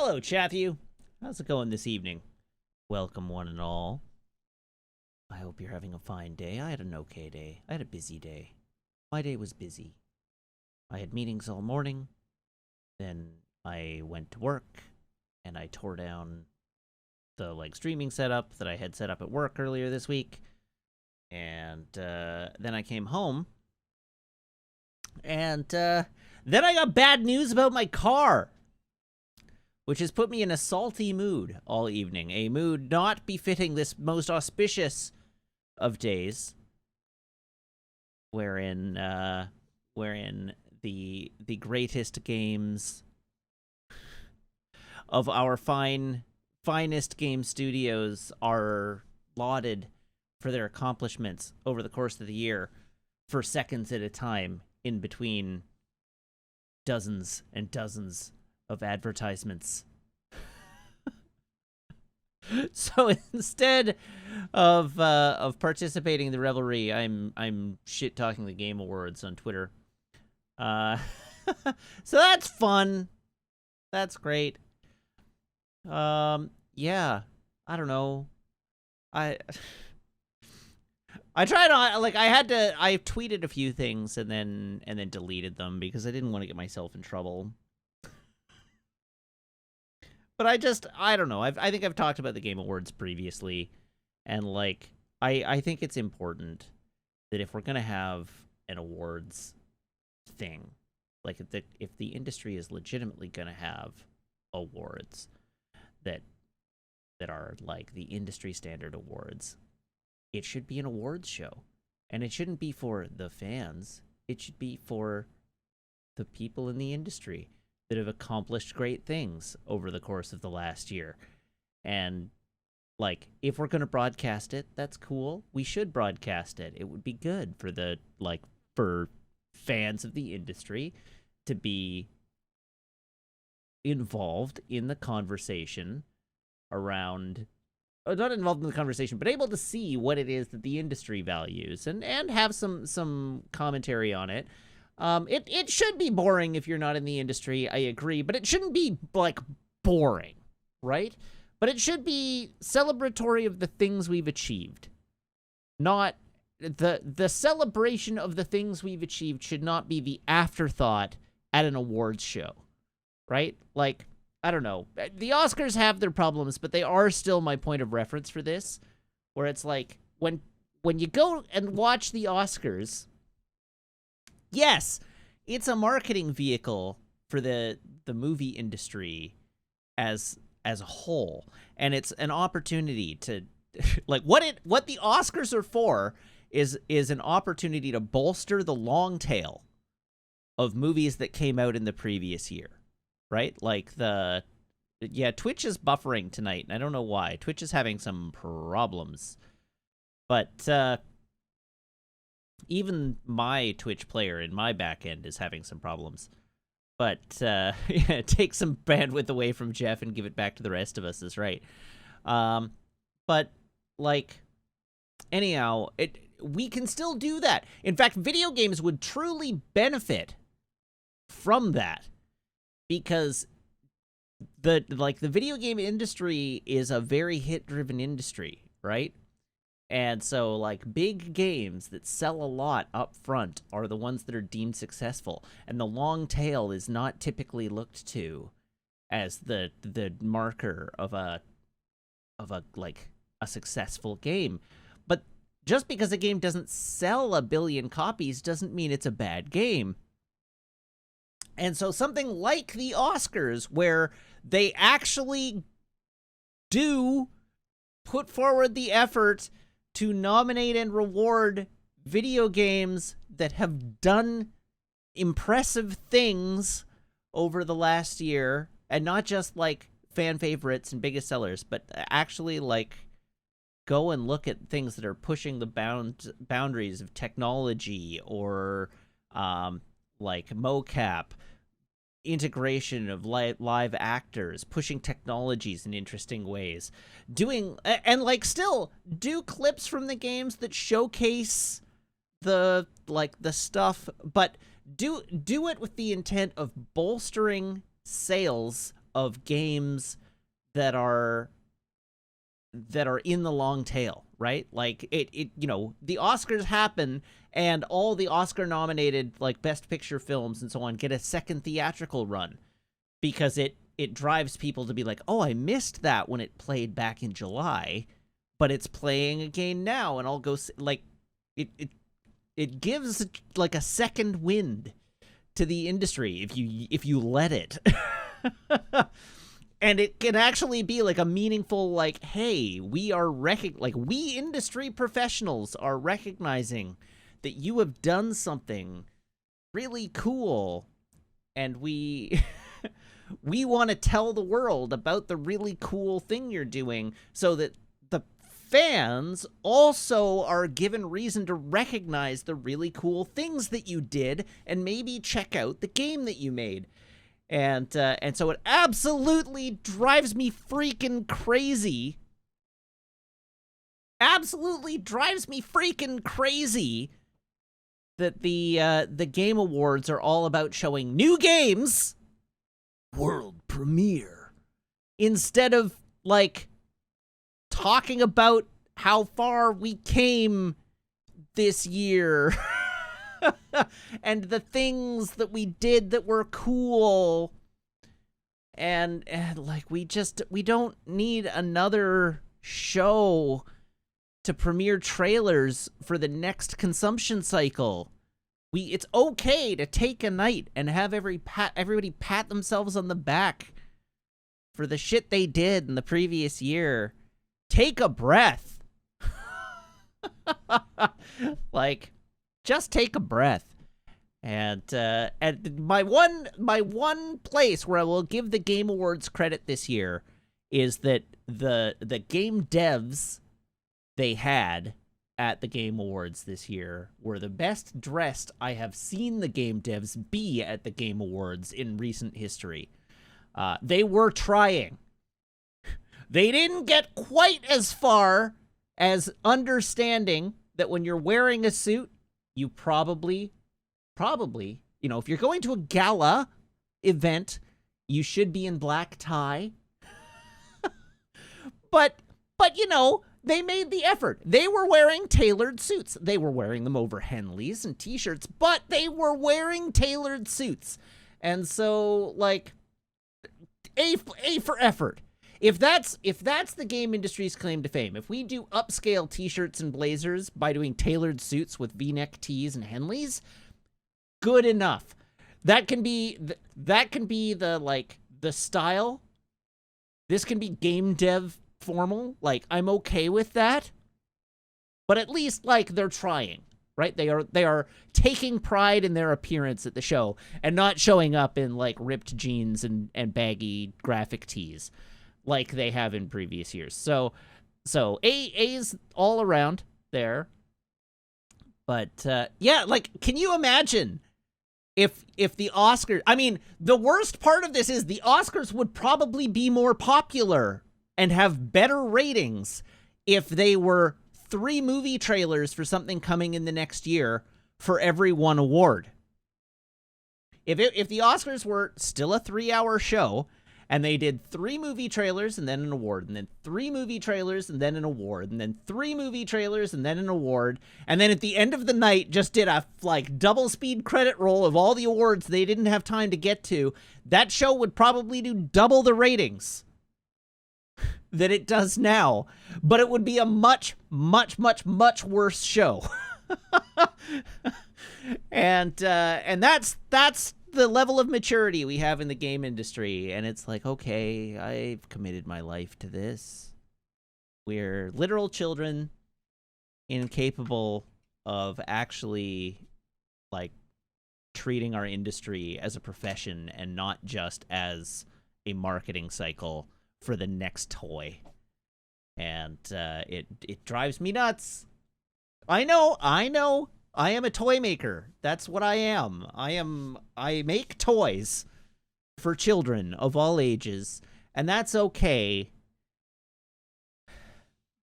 Hello, Chatthew. How's it going this evening? Welcome, one and all. I hope you're having a fine day. I had an okay day. I had a busy day. My day was busy. I had meetings all morning. Then I went to work, and I tore down the streaming setup that I had set up at work earlier this week. And then I came home, and then I got bad news about my car, which has put me in a salty mood all evening, a mood not befitting this most auspicious of days, wherein the greatest games of our finest game studios are lauded for their accomplishments over the course of the year for seconds at a time in between dozens and dozens of advertisements. So instead of participating in the revelry, I'm shit talking the Game Awards on Twitter. So that's fun. That's great. Yeah, I don't know. I tried on I tweeted a few things and then deleted them because I didn't want to get myself in trouble. But I don't know. I think I've talked about the Game Awards previously, and I think it's important that if we're gonna have an awards thing, if the industry is legitimately gonna have awards that are like the industry standard awards, it should be an awards show, and it shouldn't be for the fans. It should be for the people in the industry that have accomplished great things over the course of the last year. And if we're going to broadcast it, that's cool. We should broadcast it. It would be good for for fans of the industry to be involved in the conversation around, not involved in the conversation, but able to see what it is that the industry values and have some commentary on it. It should be boring if you're not in the industry, I agree, but it shouldn't be, boring, right? But it should be celebratory of the things we've achieved. Not, the celebration of the things we've achieved should not be the afterthought at an awards show, right? I don't know. The Oscars have their problems, but they are still my point of reference for this, where it's when you go and watch the Oscars, yes, it's a marketing vehicle for the movie industry as a whole, and it's an opportunity to what the Oscars are for is an opportunity to bolster the long tail of movies that came out in the previous year, right? Twitch is buffering tonight, and I don't know why. Twitch is having some problems, but even my Twitch player in my backend is having some problems. But take some bandwidth away from Jeff and give it back to the rest of us is right. But anyhow, we can still do that. In fact, video games would truly benefit from that, because the video game industry is a very hit-driven industry, right? And so, big games that sell a lot up front are the ones that are deemed successful. And the long tail is not typically looked to as the marker of a successful game. But just because a game doesn't sell 1 billion copies doesn't mean it's a bad game. And so something like the Oscars, where they actually do put forward the effort to nominate and reward video games that have done impressive things over the last year, and not just fan favorites and biggest sellers, but actually go and look at things that are pushing the boundaries of technology or mocap, integration of live actors, pushing technologies in interesting ways, still do clips from the games that showcase the stuff, but do it with the intent of bolstering sales of games that are in the long tail, right? Like it you know, the Oscars happen and all the Oscar nominated like best picture films and so on get a second theatrical run because it drives people to be like, "Oh, I missed that when it played back in July, but it's playing again now and I'll go like it gives like a second wind to the industry if you let it." And it can actually be like a meaningful, like, hey, we industry professionals are recognizing that you have done something really cool, and we we want to tell the world about the really cool thing you're doing so that the fans also are given reason to recognize the really cool things that you did and maybe check out the game that you made. And so it absolutely drives me freaking crazy. Absolutely drives me freaking crazy that the Game Awards are all about showing new games, world premiere, instead of like talking about how far we came this year. And the things that we did that were cool. And like we don't need another show to premiere trailers for the next consumption cycle. It's okay to take a night and have everybody pat themselves on the back for the shit they did in the previous year. Take a breath. Like, just take a breath. And my one place where I will give the Game Awards credit this year is that the game devs they had at the Game Awards this year were the best dressed I have seen the game devs be at the Game Awards in recent history. They were trying. They didn't get quite as far as understanding that when you're wearing a suit, you probably, you know, if you're going to a gala event, you should be in black tie. but you know, they made the effort. They were wearing tailored suits. They were wearing them over Henleys and t-shirts, but they were wearing tailored suits. And so, like, A for effort. If that's the game industry's claim to fame, if we do upscale t-shirts and blazers by doing tailored suits with V-neck tees and Henleys, good enough. That can be the like the style. This can be game dev formal. Like, I'm okay with that. But at least like they're trying, right? They are taking pride in their appearance at the show and not showing up in like ripped jeans and baggy graphic tees like they have in previous years. So A's all around there. But yeah, like, can you imagine if the Oscars, I mean, the worst part of this is the Oscars would probably be more popular and have better ratings if they were 3 movie trailers for something coming in the next year for every one award. If the Oscars were still a 3-hour show and they did 3 movie trailers and then an award, and then 3 movie trailers and then an award, and then 3 movie trailers and then an award, and then at the end of the night just did a like double speed credit roll of all the awards they didn't have time to get to, that show would probably do double the ratings that it does now, but it would be a much, much, much, much worse show. And that's the level of maturity we have in the game industry. And it's like, okay, I've committed my life to this. We're literal children, incapable of actually like treating our industry as a profession and not just as a marketing cycle for the next toy. And it drives me nuts. I know. I am a toy maker. That's what I am. I make toys for children of all ages, and that's okay.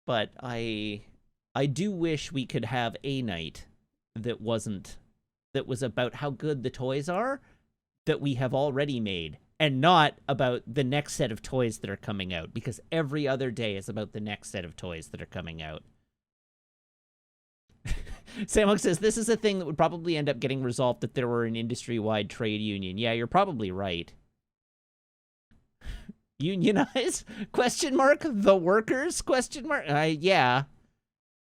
But I do wish we could have a night that was about how good the toys are that we have already made and not about the next set of toys that are coming out, because every other day is about the next set of toys that are coming out. Samok says, this is a thing that would probably end up getting resolved if there were an industry-wide trade union. Yeah, you're probably right. Unionize? Question mark? The workers? Question mark? Yeah.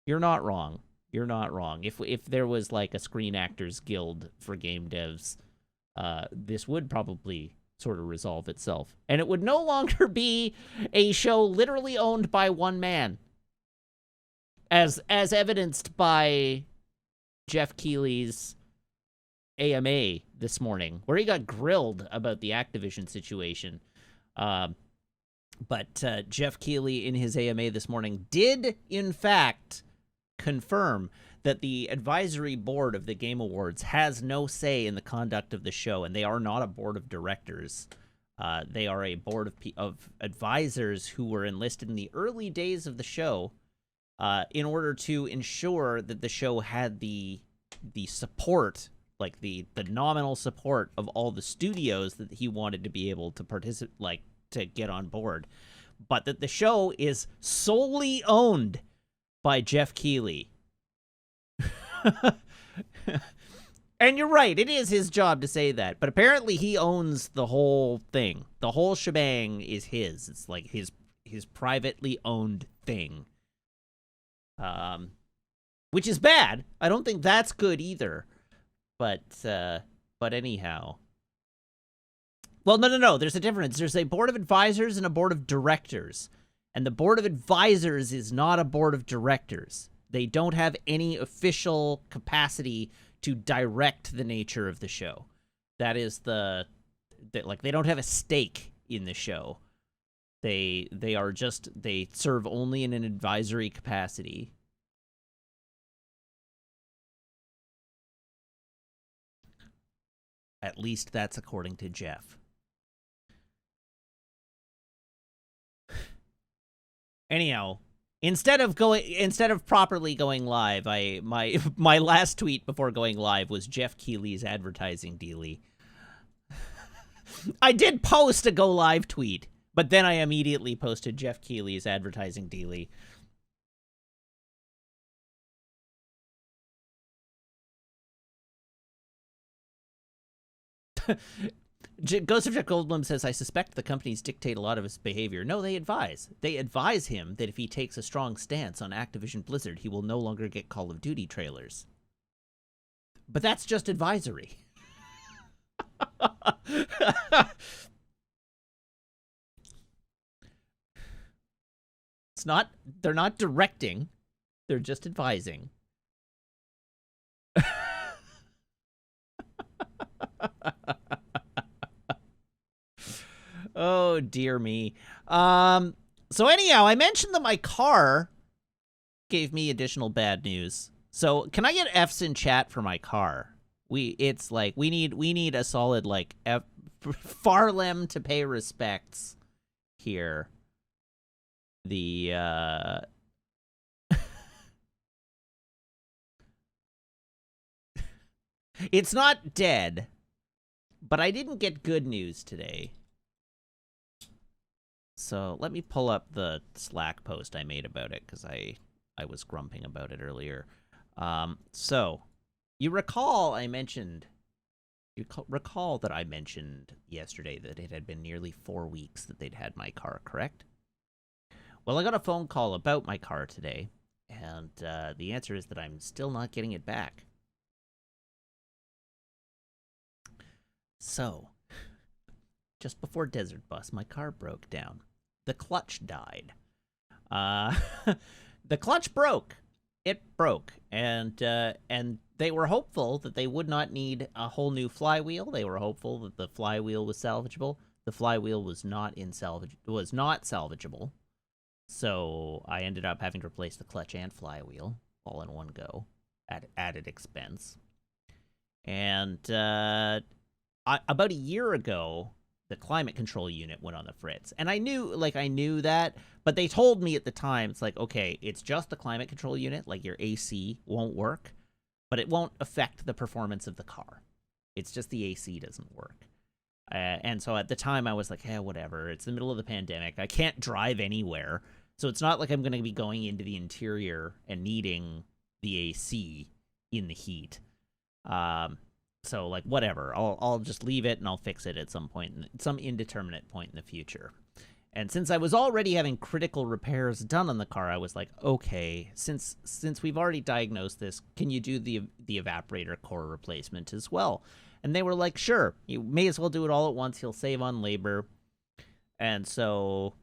You're not wrong. You're not wrong. If there was like a Screen Actors Guild for game devs, this would probably sort of resolve itself. And it would no longer be a show literally owned by one man. As evidenced by Jeff Keighley's AMA this morning, where he got grilled about the Activision situation. But Jeff Keighley in his AMA this morning did, in fact, confirm that the advisory board of the Game Awards has no say in the conduct of the show, and they are not a board of directors. They are a board of advisors who were enlisted in the early days of the show in order to ensure that the show had the support, like the nominal support of all the studios that he wanted to be able to participate, like to get on board, but that the show is solely owned by Jeff Keighley. And you're right, it is his job to say that, but apparently he owns the whole thing. The whole shebang is his. It's like his privately owned thing. Which is bad. I don't think that's good either. But anyhow. Well, no. There's a difference. There's a board of advisors and a board of directors. And the board of advisors is not a board of directors. They don't have any official capacity to direct the nature of the show. That is they don't have a stake in the show. They serve only in an advisory capacity. At least that's according to Jeff. Anyhow, instead of properly going live, my last tweet before going live was Jeff Keighley's advertising dealie. I did post a go live tweet, but then I immediately posted Jeff Keighley's advertising dealie. Ghost of Jeff Goldblum says, I suspect the companies dictate a lot of his behavior. No, they advise. They advise him that if he takes a strong stance on Activision Blizzard, he will no longer get Call of Duty trailers. But that's just advisory. They're not directing. They're just advising. Oh, dear me. So anyhow, I mentioned that my car gave me additional bad news. So can I get F's in chat for my car? We need a solid like F Farlem to pay respects here. It's not dead, but I didn't get good news today. So let me pull up the Slack post I made about it, because I was grumping about it earlier. So you recall that I mentioned yesterday that it had been nearly 4 weeks that they'd had my car, correct? Well, I got a phone call about my car today, and the answer is that I'm still not getting it back. So, just before Desert Bus, my car broke down. The clutch died. The clutch broke. It broke. And they were hopeful that they would not need a whole new flywheel. They were hopeful that the flywheel was salvageable. The flywheel was not salvageable. So I ended up having to replace the clutch and flywheel all in one go at added expense. And about a year ago, the climate control unit went on the fritz. And I knew that, but they told me at the time, it's like, okay, it's just the climate control unit, like your AC won't work, but it won't affect the performance of the car. It's just the AC doesn't work. And so at the time I was like, whatever. It's the middle of the pandemic. I can't drive anywhere. So it's not like I'm going to be going into the interior and needing the AC in the heat. So like whatever. I'll just leave it and I'll fix it at some point, some indeterminate point in the future. And since I was already having critical repairs done on the car, I was like, okay, since we've already diagnosed this, can you do the evaporator core replacement as well? And they were like, sure, you may as well do it all at once. He'll save on labor. And so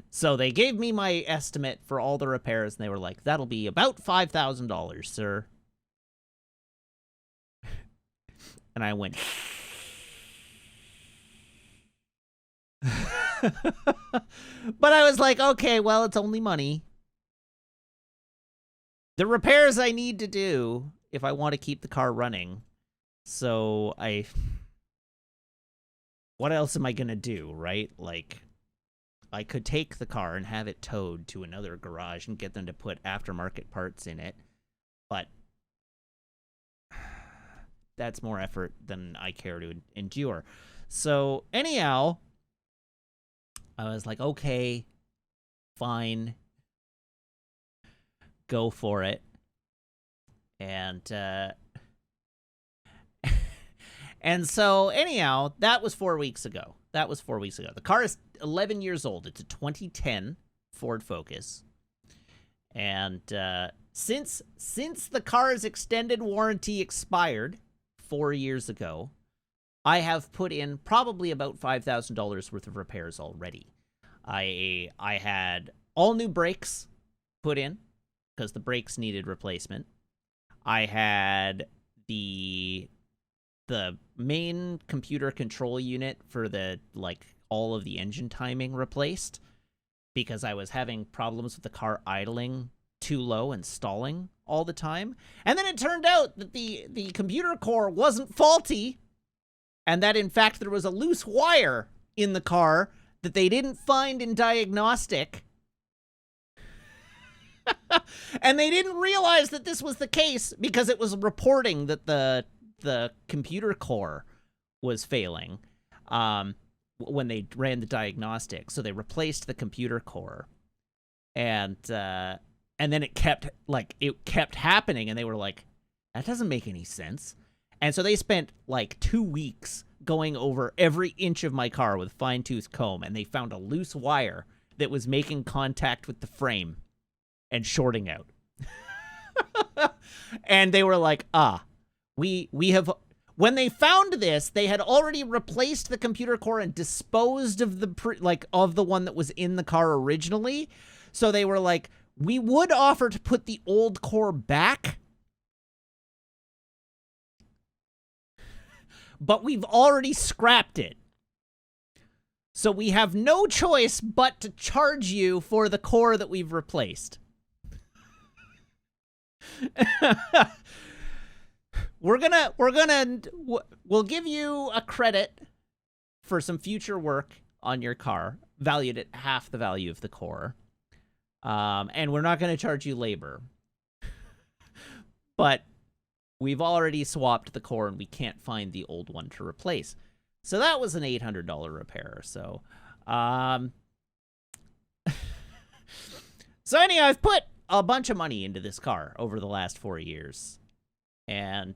so they gave me my estimate for all the repairs, and they were like, that'll be about $5,000, sir. And I went... But I was like, okay, well, it's only money. The repairs I need to do if I want to keep the car running. So what else am I going to do, right? Like, I could take the car and have it towed to another garage and get them to put aftermarket parts in it. But that's more effort than I care to endure. So anyhow, I was like, okay, fine, go for it. And and so anyhow, that was 4 weeks ago. The car is 11 years old. It's a 2010 Ford Focus. And since the car's extended warranty expired 4 years ago, I have put in probably about $5,000 worth of repairs already. I had all new brakes put in because the brakes needed replacement. I had the main computer control unit for all of the engine timing replaced because I was having problems with the car idling too low and stalling all the time. And then it turned out that the computer core wasn't faulty, and that in fact there was a loose wire in the car that they didn't find in diagnostic. And they didn't realize that this was the case because it was reporting that the computer core was failing when they ran the diagnostic. So they replaced the computer core, and then it kept happening, and they were like, that doesn't make any sense. And so they spent like 2 weeks going over every inch of my car with a fine-tooth comb, and they found a loose wire that was making contact with the frame and shorting out. And they were like, we have... When they found this, they had already replaced the computer core and disposed of the one that was in the car originally. So they were like, we would offer to put the old core back, but we've already scrapped it. So we have no choice but to charge you for the core that we've replaced. We'll give you a credit for some future work on your car, valued at half the value of the core. And we're not going to charge you labor. But we've already swapped the core and we can't find the old one to replace. So that was an $800 repair. So, so anyhow, I've put a bunch of money into this car over the last 4 years. And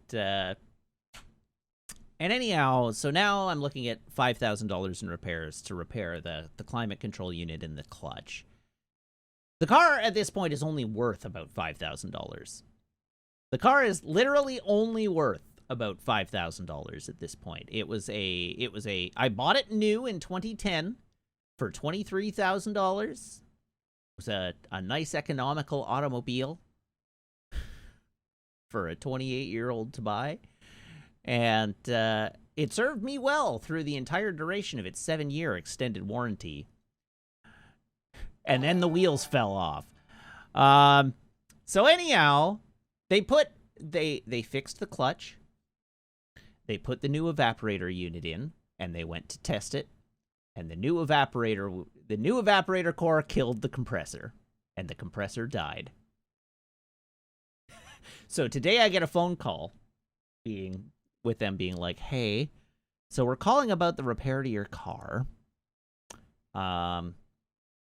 anyhow, so now I'm looking at $5,000 in repairs to repair the climate control unit in the clutch. The car at this point is only worth about $5,000. The car is literally only worth about $5,000 at this point. I bought it new in 2010 for $23,000. It was a nice economical automobile for a 28-year-old to buy. And it served me well through the entire duration of its 7-year extended warranty. And then the wheels fell off. So anyhow, they fixed the clutch. They put the new evaporator unit in, and they went to test it. And the new evaporator core killed the compressor, and the compressor died. So today I get a phone call being like, hey, So we're calling about the repair to your car.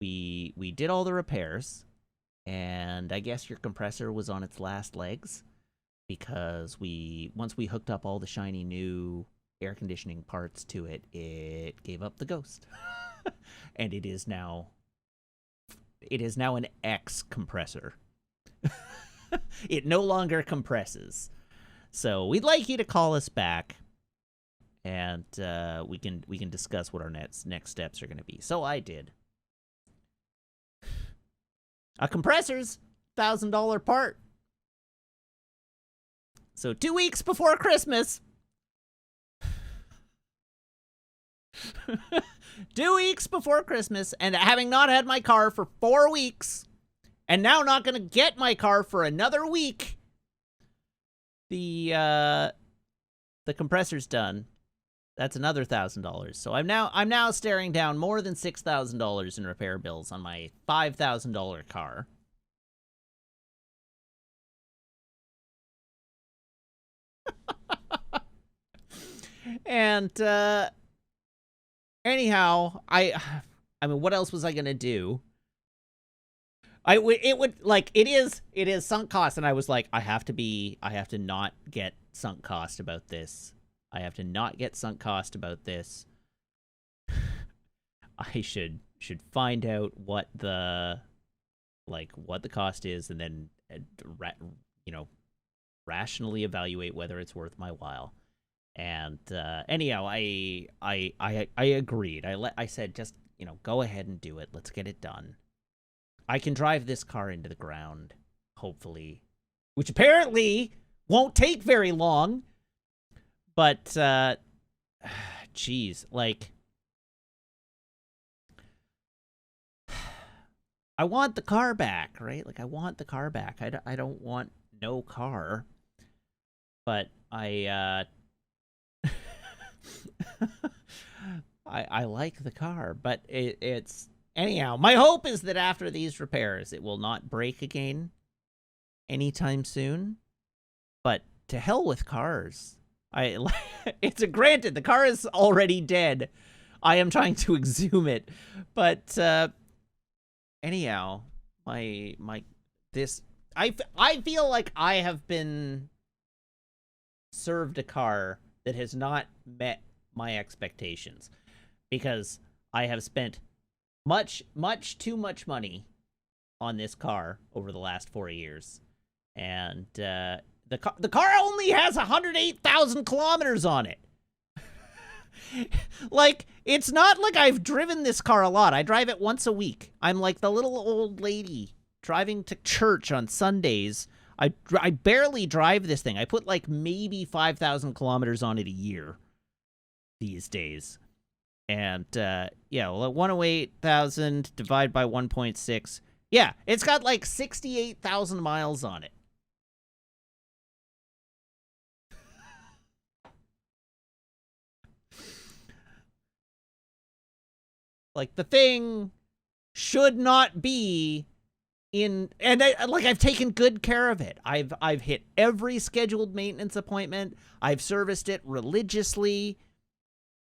We did all the repairs, and I guess your compressor was on its last legs because once we hooked up all the shiny new air conditioning parts to it, it gave up the ghost. And it is now an X compressor. It no longer compresses. So we'd like you to call us back, and we can discuss what our next steps are going to be. So I did. A compressor's $1,000 part. So 2 weeks before Christmas. 2 weeks before Christmas, and having not had my car for 4 weeks, and now not going to get my car for another week, the compressor's done. That's another $1,000. So I'm now staring down more than $6,000 in repair bills on my $5,000 car. And anyhow, I mean, what else was I gonna do? It is sunk cost, and I was like, I have to not get sunk cost about this. I have to not get sunk cost about this. I should find out what the cost is, and then rationally evaluate whether it's worth my while. And anyhow, I agreed. I said, just go ahead and do it. Let's get it done. I can drive this car into the ground, hopefully, which apparently won't take very long. But, geez, like, I want the car back, right? Like, I want the car back. I don't want no car. But I like the car, but it's... Anyhow, my hope is that after these repairs, it will not break again anytime soon. But to hell with cars. It's granted, the car is already dead. I am trying to exhume it. But anyhow, I feel like I have been served a car that has not met my expectations, because I have spent much too much money on this car over the last 4 years, and the car only has 108,000 kilometers on it. Like, it's not like I've driven this car a lot. I drive it once a week. I'm like the little old lady driving to church on Sundays. I barely drive this thing. I put like maybe 5,000 kilometers on it a year these days. And, yeah, well, 108,000 divided by 1.6. Yeah, it's got like 68,000 miles on it. Like, the thing should not be in... And, I've taken good care of it. I've hit every scheduled maintenance appointment. I've serviced it religiously.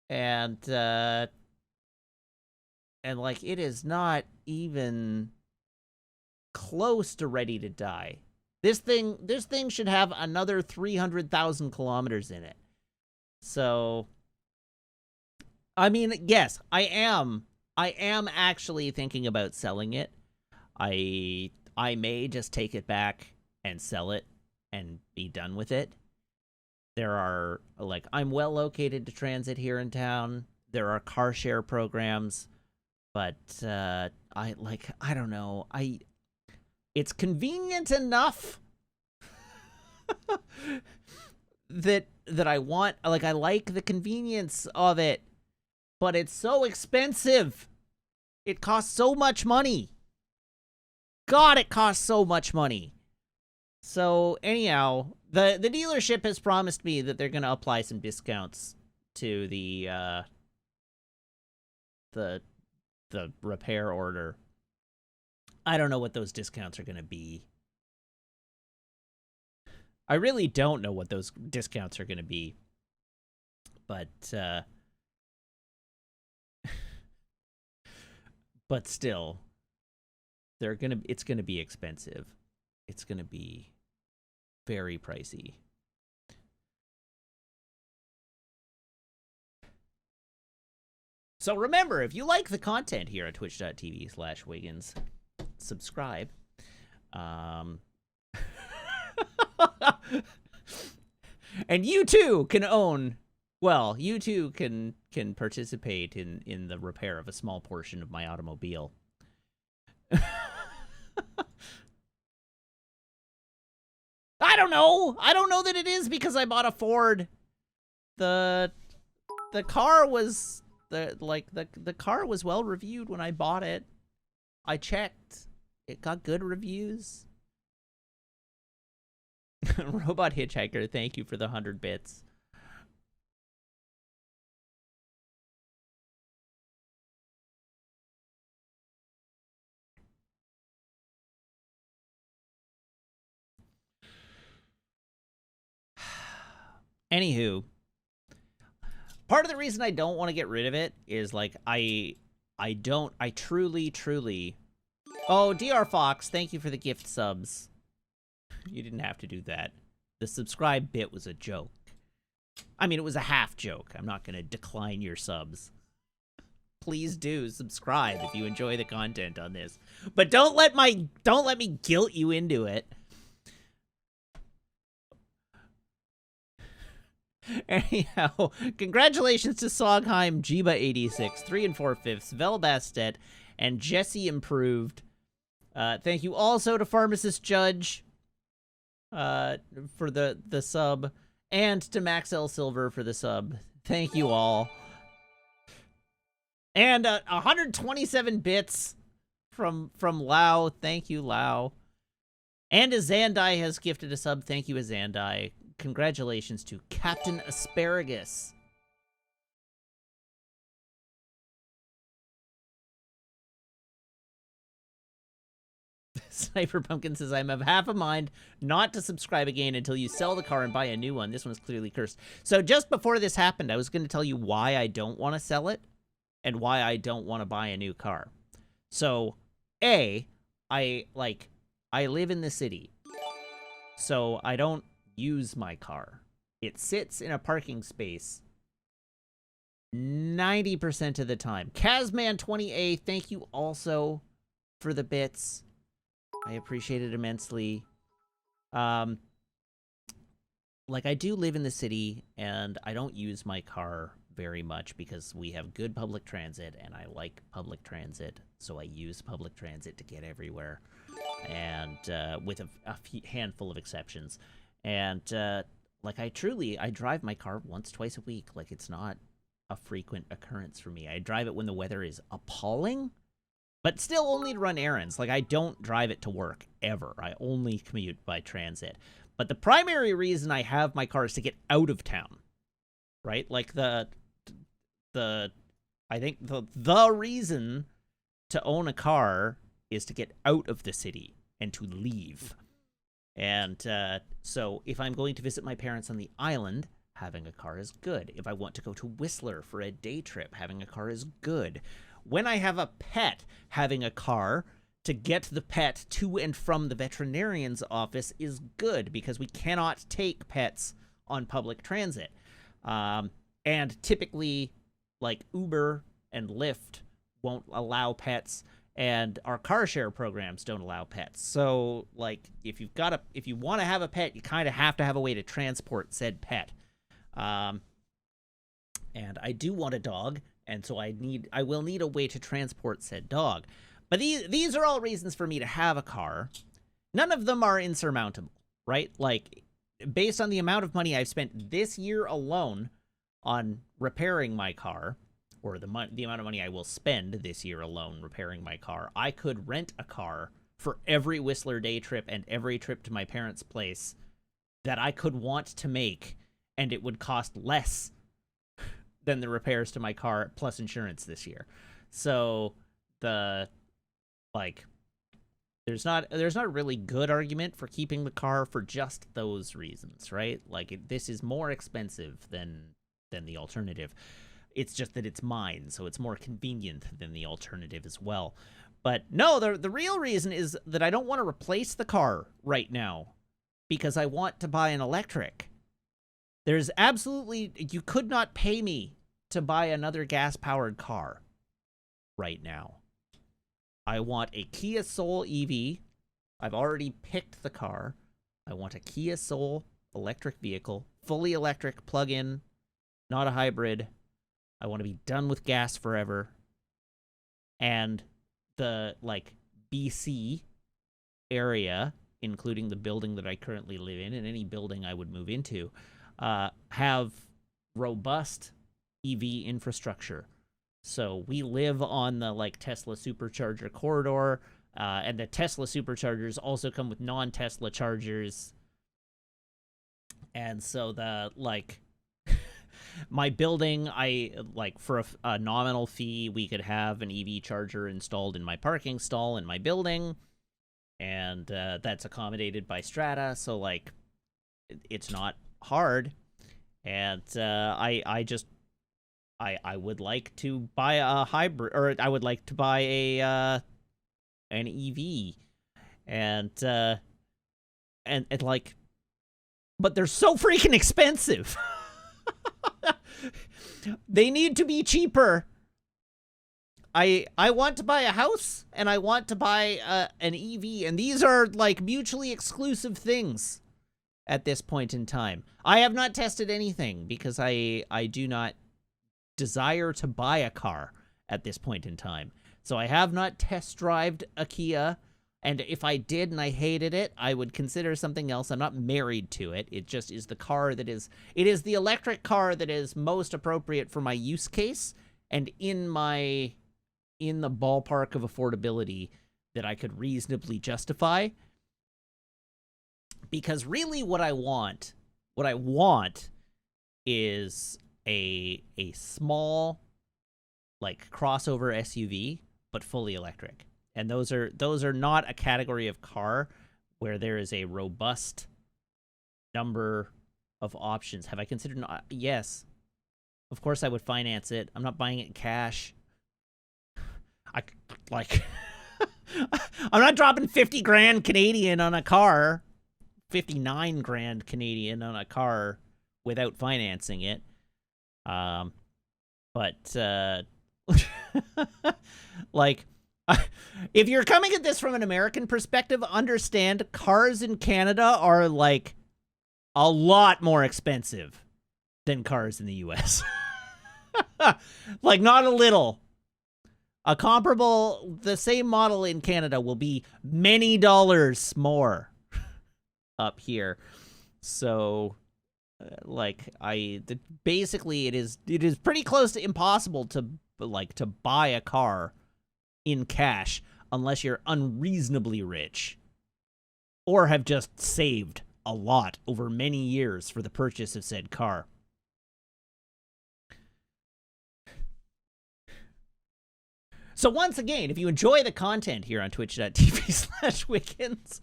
And like, it is not even close to ready to die. This thing should have another 300,000 kilometers in it. So, I mean, yes, I am actually thinking about selling it. I may just take it back and sell it and be done with it. There are, like, I'm well located to transit here in town. There are car share programs, but I don't know. It's convenient enough that I want, like, I like the convenience of it, but it's so expensive. It costs so much money. God, it costs so much money. So anyhow, the dealership has promised me that they're going to apply some discounts to the repair order. I don't know what those discounts are going to be. I really don't know what those discounts are going to be. But still, it's gonna be expensive. It's gonna be very pricey. So remember, if you like the content here at twitch.tv/Wiggins, subscribe. And you too can own, well, you too can participate in the repair of a small portion of my automobile. I don't know. I don't know that it is because I bought a Ford. The car was the car was well reviewed when I bought it. I checked. It got good reviews. Robot Hitchhiker, thank you for the 100 bits. Anywho, part of the reason I don't want to get rid of it is, like, I truly... Oh, DR Fox, thank you for the gift subs. You didn't have to do that. The subscribe bit was a joke. I mean, it was a half joke. I'm not going to decline your subs. Please do subscribe if you enjoy the content on this. But don't let me guilt you into it. Anyhow, congratulations to Sogheim, Jiba86, 3 4/5, Velbastet, and Jesse Improved. Thank you also to Pharmacist Judge for the sub, and to Max L Silver for the sub. Thank you all. And 127 bits from Lau. Thank you, Lau. And Azandai has gifted a sub. Thank you, Azandai. Congratulations to Captain Asparagus. Sniper Pumpkin says, I'm of half a mind not to subscribe again until you sell the car and buy a new one. This one's clearly cursed. So just before this happened, I was going to tell you why I don't want to sell it and why I don't want to buy a new car. So, I live in the city, so I don't use my car. It sits in a parking space 90% of the time. Kazman20A, thank you also for the bits. I appreciate it immensely. Like, I do live in the city, and I don't use my car very much because we have good public transit, and I like public transit, so I use public transit to get everywhere, and with a handful of exceptions. And, like, I drive my car once, twice a week. Like, it's not a frequent occurrence for me. I drive it when the weather is appalling, but still only to run errands. Like, I don't drive it to work, ever. I only commute by transit. But the primary reason I have my car is to get out of town, right? Like, I think the reason to own a car is to get out of the city and to leave. And so if I'm going to visit my parents on the island, having a car is good. If I want to go to Whistler for a day trip, having a car is good. When I have a pet, having a car to get the pet to and from the veterinarian's office is good, because we cannot take pets on public transit. And typically, like, Uber and Lyft won't allow pets, and our car share programs don't allow pets. So, like, if you want to have a pet, you kind of have to have a way to transport said pet. And I do want a dog, and so I will need a way to transport said dog. But these are all reasons for me to have a car. None of them are insurmountable, right? Like, based on the amount of money I've spent this year alone on repairing my car, or the amount of money I will spend this year alone repairing my car, I could rent a car for every Whistler day trip and every trip to my parents' place that I could want to make, and it would cost less than the repairs to my car plus insurance this year. So there's not a really good argument for keeping the car for just those reasons, right? Like, this is more expensive than than the alternative. It's just that it's mine, so it's more convenient than the alternative as well. But no, the real reason is that I don't want to replace the car right now because I want to buy an electric. There's absolutely... You could not pay me to buy another gas-powered car right now. I want a Kia Soul EV. I've already picked the car. I want a Kia Soul electric vehicle, fully electric, plug-in, not a hybrid. I want to be done with gas forever. And the, like, BC area, including the building that I currently live in and any building I would move into, have robust EV infrastructure. So we live on the, like, Tesla supercharger corridor, and the Tesla superchargers also come with non-Tesla chargers. And so the, like, my building, for a nominal fee, we could have an EV charger installed in my parking stall in my building. And that's accommodated by Strata, so, like, it's not hard. And I would like to buy a hybrid, or I would like to buy an EV, and like, but they're so freaking expensive. They need to be cheaper. I want to buy a house, and I want to buy an EV, and these are, like, mutually exclusive things at this point in time. I have not tested anything because I do not desire to buy a car at this point in time. So I have not test drived a Kia, and if I did and I hated it, I would consider something else. I'm not married to it. It just is the car that is... It is the electric car that is most appropriate for my use case, and in the ballpark of affordability that I could reasonably justify. Because really what I want is a small, like, crossover SUV, but fully electric. And those are not a category of car where there is a robust number of options. Have I considered... Yes. Of course I would finance it. I'm not buying it cash. I'm not dropping 50 grand Canadian on a car. 59 grand Canadian on a car without financing it. Like, if you're coming at this from an American perspective, understand cars in Canada are, like, a lot more expensive than cars in the US. Like, not a little. A comparable, the same model in Canada will be many dollars more up here. So, basically it is pretty close to impossible to buy a car in cash unless you're unreasonably rich or have just saved a lot over many years for the purchase of said car. So once again, if you enjoy the content here on twitch.tv/Wickens,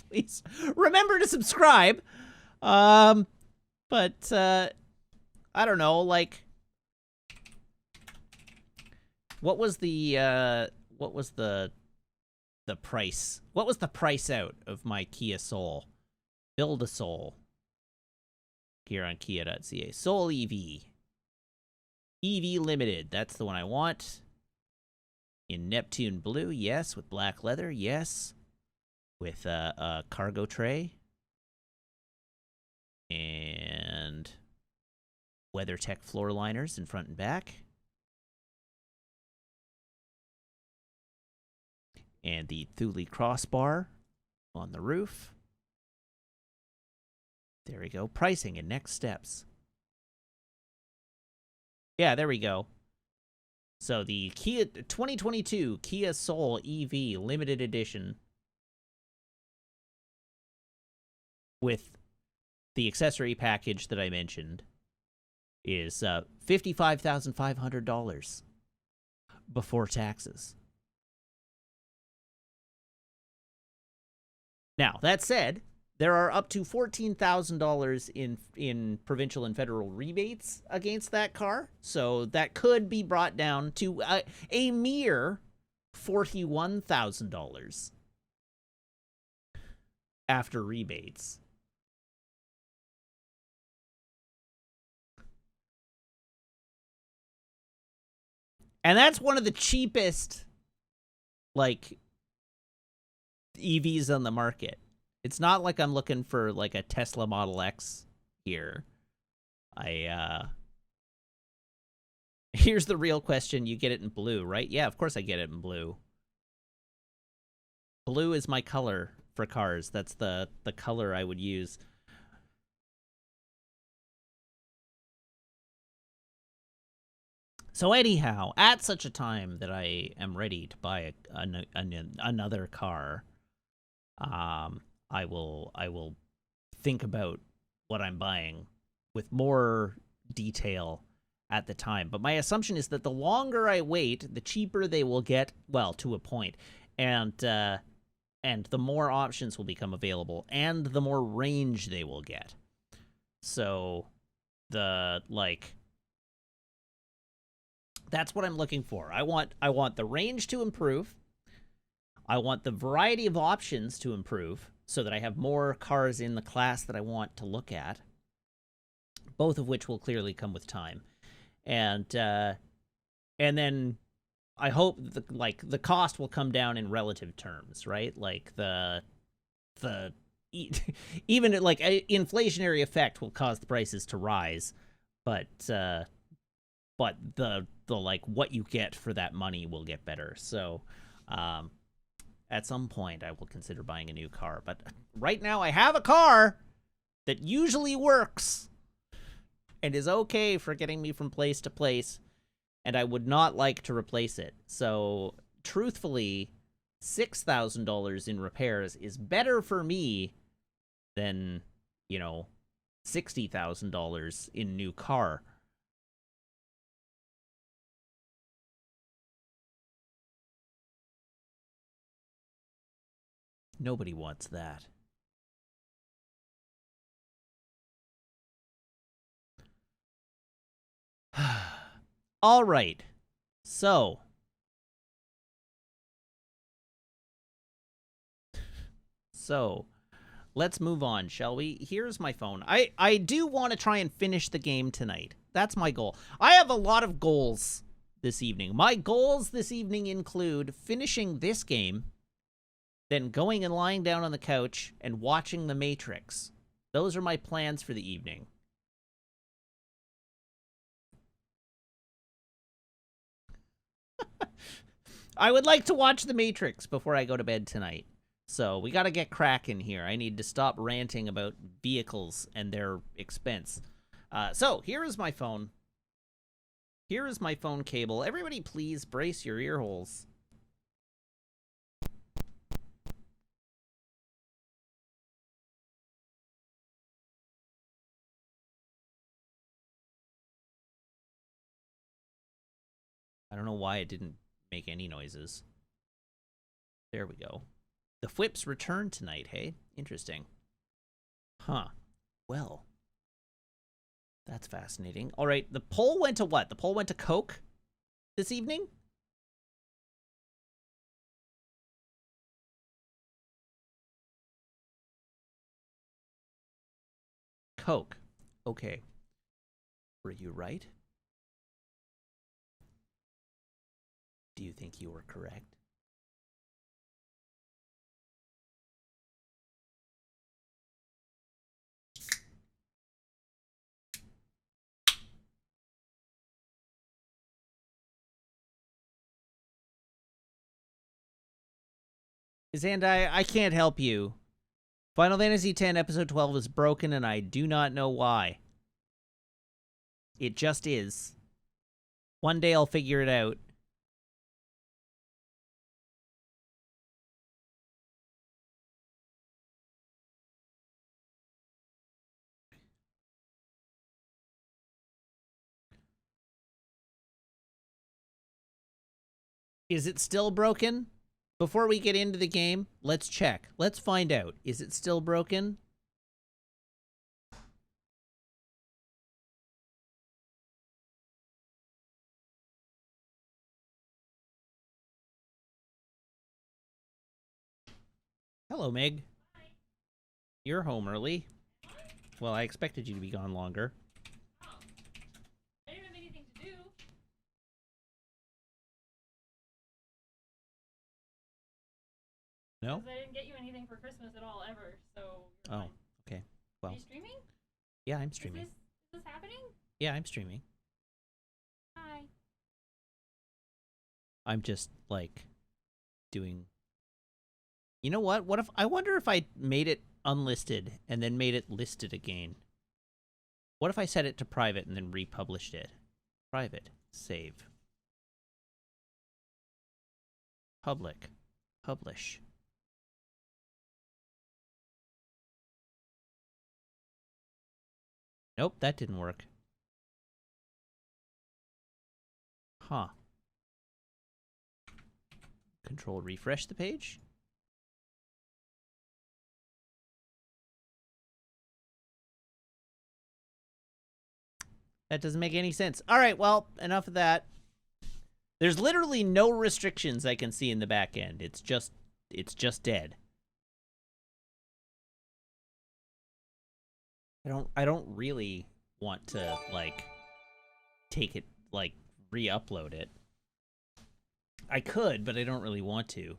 please remember to subscribe. I don't know, like, what was the price? What was the price out of my Kia Soul? Build a Soul here on kia.ca. Soul EV. EV Limited, that's the one I want. In Neptune Blue, yes. With black leather, yes. With a cargo tray. And WeatherTech floor liners in front and back. And the Thule crossbar on the roof. There we go. Pricing and next steps. Yeah, there we go. So the Kia 2022 Kia Soul EV limited edition with the accessory package that I mentioned is $55,500 before taxes. Now, that said, There are up to $14,000 in provincial and federal rebates against that car, so that could be brought down to a mere $41,000 after rebates. And that's one of the cheapest, like, EVs on the market. It's not like I'm looking for, like, a Tesla Model X here. Here's the real question. You get it in blue, right? Yeah, of course I get it in blue. Blue is my color for cars. That's the color I would use. So anyhow, at such a time that I am ready to buy another car, I will think about what I'm buying with more detail at the time. But my assumption is that the longer I wait, the cheaper they will get, well, to a point. And the more options will become available, and the more range they will get. So, that's what I'm looking for. I want the range to improve. I want the variety of options to improve so that I have more cars in the class that I want to look at, both of which will clearly come with time. And then I hope the cost will come down in relative terms, right? Like even like an inflationary effect will cause the prices to rise, but the like what you get for that money will get better. So at some point I will consider buying a new car, but right now I have a car that usually works and is okay for getting me from place to place, and I would not like to replace it. So truthfully, $6,000 in repairs is better for me than, $60,000 in new car. Nobody wants that. All right. So, let's move on, shall we? Here's my phone. I do want to try and finish the game tonight. That's my goal. I have a lot of goals this evening. My goals this evening include finishing this game, then going and lying down on the couch and watching The Matrix. Those are my plans for the evening. I would like to watch The Matrix before I go to bed tonight. So we got to get cracking here. I need to stop ranting about vehicles and their expense. So here is my phone. Here is my phone cable. Everybody please brace your ear holes. I don't know why it didn't make any noises. There we go. The Whips return tonight, hey? Interesting. Huh. Well, that's fascinating. All right, the poll went to what? The poll went to Coke this evening? Coke. Okay. Were you right? Do you think you were correct? Zandai, I can't help you. Final Fantasy X Episode 12 is broken, and I do not know why. It just is. One day I'll figure it out. Is it still broken? Before we get into the game, let's check. Let's find out. Is it still broken? Hello, Meg. You're home early. Well, I expected you to be gone longer. Oh. I didn't have anything to do. No? Because I didn't get you anything for Christmas at all, ever, so... Oh, fine. okay. Well. Are you streaming? Yeah, I'm streaming. Is this happening? Yeah, I'm streaming. Hi. I'm just, like, doing... You know what? I wonder if I made it unlisted and then made it listed again. What if I set it to private and then republished it? Private. Save. Public. Publish. Nope, that didn't work. Huh. Control refresh the page. That doesn't make any sense. All right, well, enough of that. There's literally no restrictions I can see in the back end. It's just dead. I don't really want to, like, take it, like, re-upload it. I could, but I don't really want to.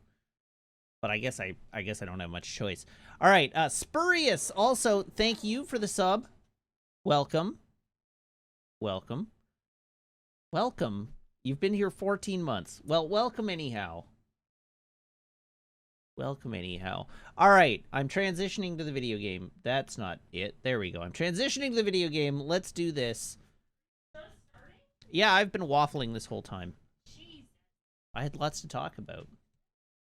But I guess I don't have much choice. All right, Spurious, also, thank you for the sub. Welcome. Welcome. Welcome. You've been here 14 months. Well, welcome anyhow. Welcome anyhow. All right, I'm transitioning to the video game. That's not it. There we go. I'm transitioning to the video game. Let's do this. Yeah, I've been waffling this whole time. Jeez. I had lots to talk about.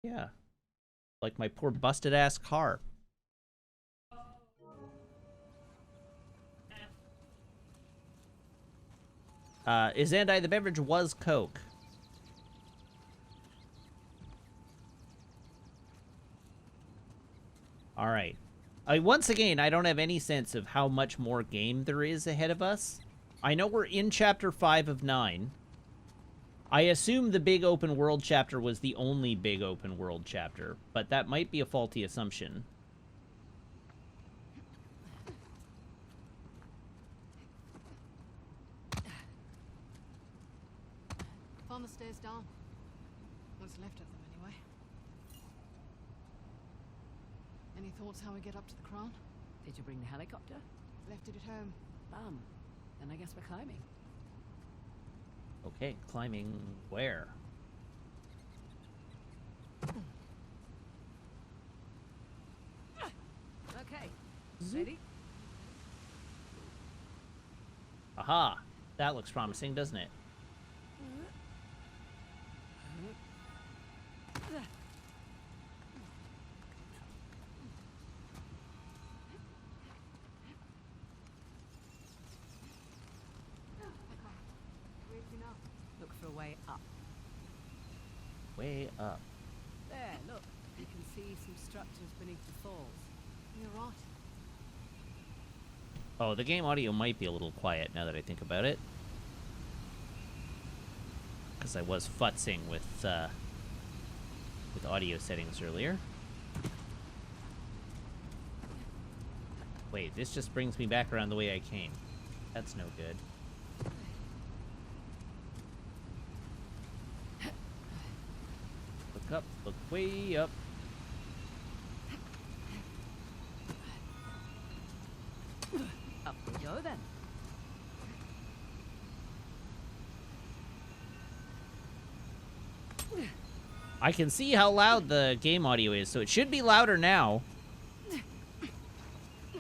Yeah. Like my poor busted-ass car. Izandai, the beverage was Coke. Alright. Once again, I don't have any sense of how much more game there is ahead of us. I know we're in Chapter 5 of 9. I assume the big open world chapter was the only big open world chapter, but that might be a faulty assumption. Found the stairs down. What's left of them, anyway. Any thoughts how we get up to the crown? Did you bring the helicopter? Left it at home. Bum. Then I guess we're climbing. Okay, climbing where? Okay. Ready? Aha! That looks promising, doesn't it? Where to now? Look for a way up. Way up. There, look. You can see some structures beneath the falls. You're right. Oh, the game audio might be a little quiet now that I think about it. Because I was futzing with audio settings earlier. Wait, this just brings me back around the way I came. That's no good. Look up, look way up. Up we go then. I can see how loud the game audio is, so it should be louder now.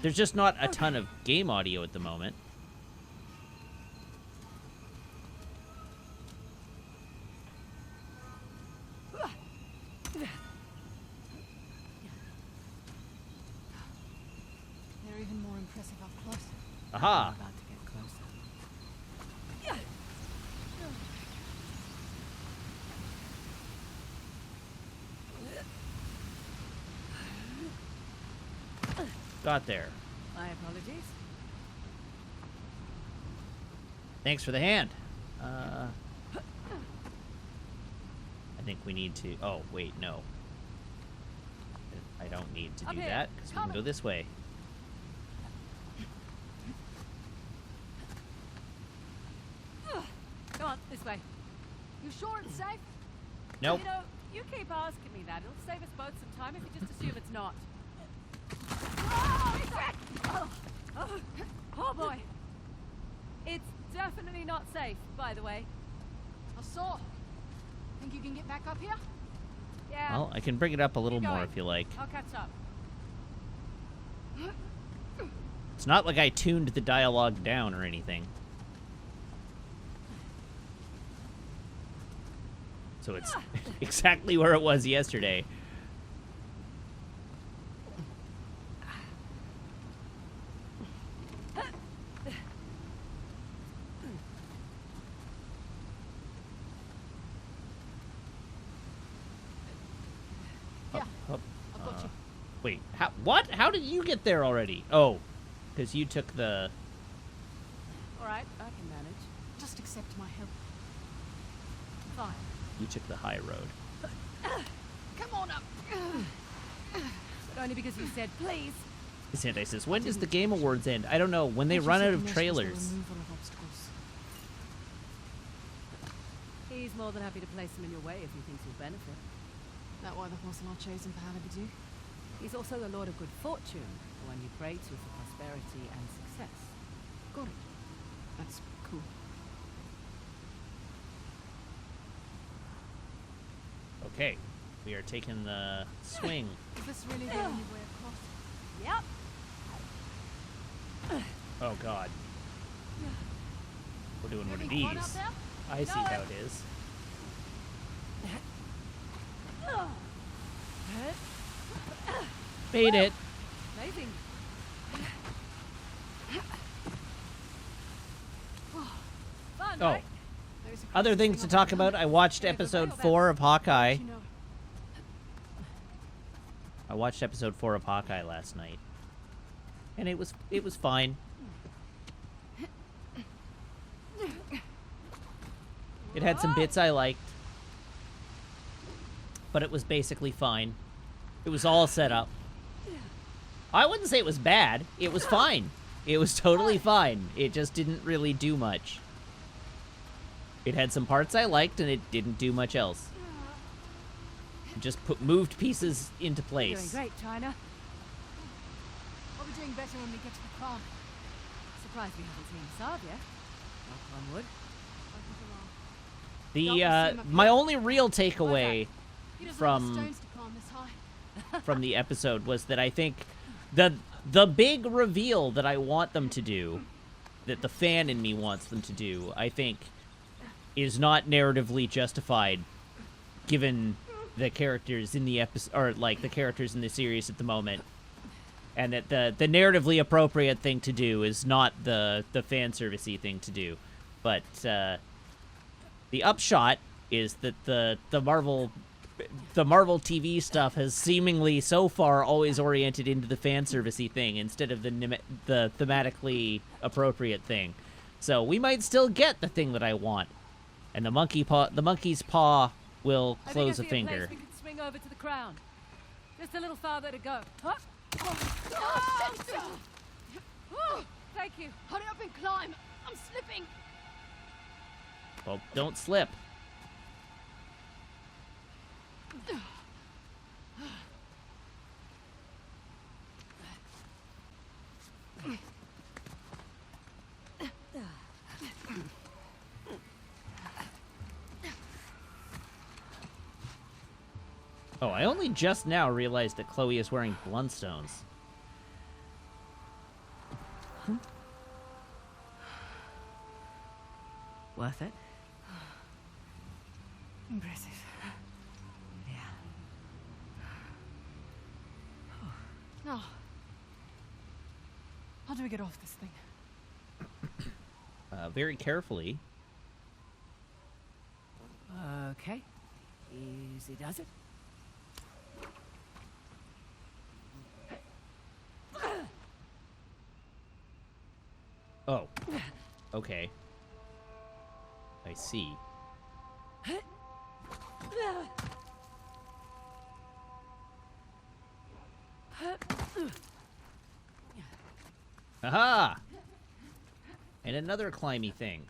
There's just not a ton of game audio at the moment. They're even more impressive up close. Aha! About to get closer. Got there. My apologies. Thanks for the hand. I think we need to... Oh, wait, no. I don't need to Up do here. that, because we can Coming. go this way. Come on, this way. You sure it's safe? Nope. You know, you keep asking me that. It'll save us both some time if you just assume it's not. Oh boy. It's definitely not safe, by the way. I saw. Think you can get back up here? Yeah, Well, I can bring it up a little Keep more going. if you like. I'll catch up. It's not like I tuned the dialogue down or anything. So it's exactly where it was yesterday. Yeah, Up. I've got you. Wait, what? How did you get there already? Oh, because you took the... All right, I can manage. Just accept my help. Fine. You took the high road. Come on up. But only because you said please. Sante says, when does the Game Awards end? I don't know. When they run out of trailers. He's more than happy to place them in your way if he thinks you'll benefit. That why the horse and I chosen for Halibut? He's also the Lord of Good Fortune, the one you pray to for prosperity and success. Got it. That's cool. Okay, we are taking the swing. Is this really the only way across? Yep. Oh, God. We're doing one of Having fun out these. there? I see how it is. Bait it. Amazing. Fun, Oh. right? There's a Other crazy things to thing talk I've about. done. I watched Yeah, but episode wait, 4 of Hawkeye. You know, I watched episode 4 of Hawkeye last night. And it was fine. It had some bits I liked. But it was basically fine. It was all set up. I wouldn't say it was bad. It was fine. It was totally fine. It just didn't really do much. It had some parts I liked, and it didn't do much else. It just moved pieces into You're place. doing great, China. I'll be doing better when we get to the car. Surprised we haven't seen Sav yet. Knock on wood. My only real takeaway He doesn't from- have the stones to climb this high. from the episode was that I think the big reveal that I want them to do, that the fan in me wants them to do, I think is not narratively justified given the characters in the episode, or like the characters in the series at the moment. And that the narratively appropriate thing to do is not the fan servicey thing to do. But the upshot is that the Marvel TV stuff has seemingly so far always oriented into the fan servicey thing instead of the thematically appropriate thing. So we might still get the thing that I want, and the monkey's paw will I close a think I see a place finger. we can swing over to the crown. Just a little farther to go. Huh? Oh, shit! Thank you. Hurry up and climb! I'm slipping! Well, don't slip. Oh, I only just now realized that Chloe is wearing Blundstones. Worth it? Impressive. Yeah. Now, how do we get off this thing? Very carefully. Okay. Easy does it. Oh. Okay. I see. Aha! And another climby thing.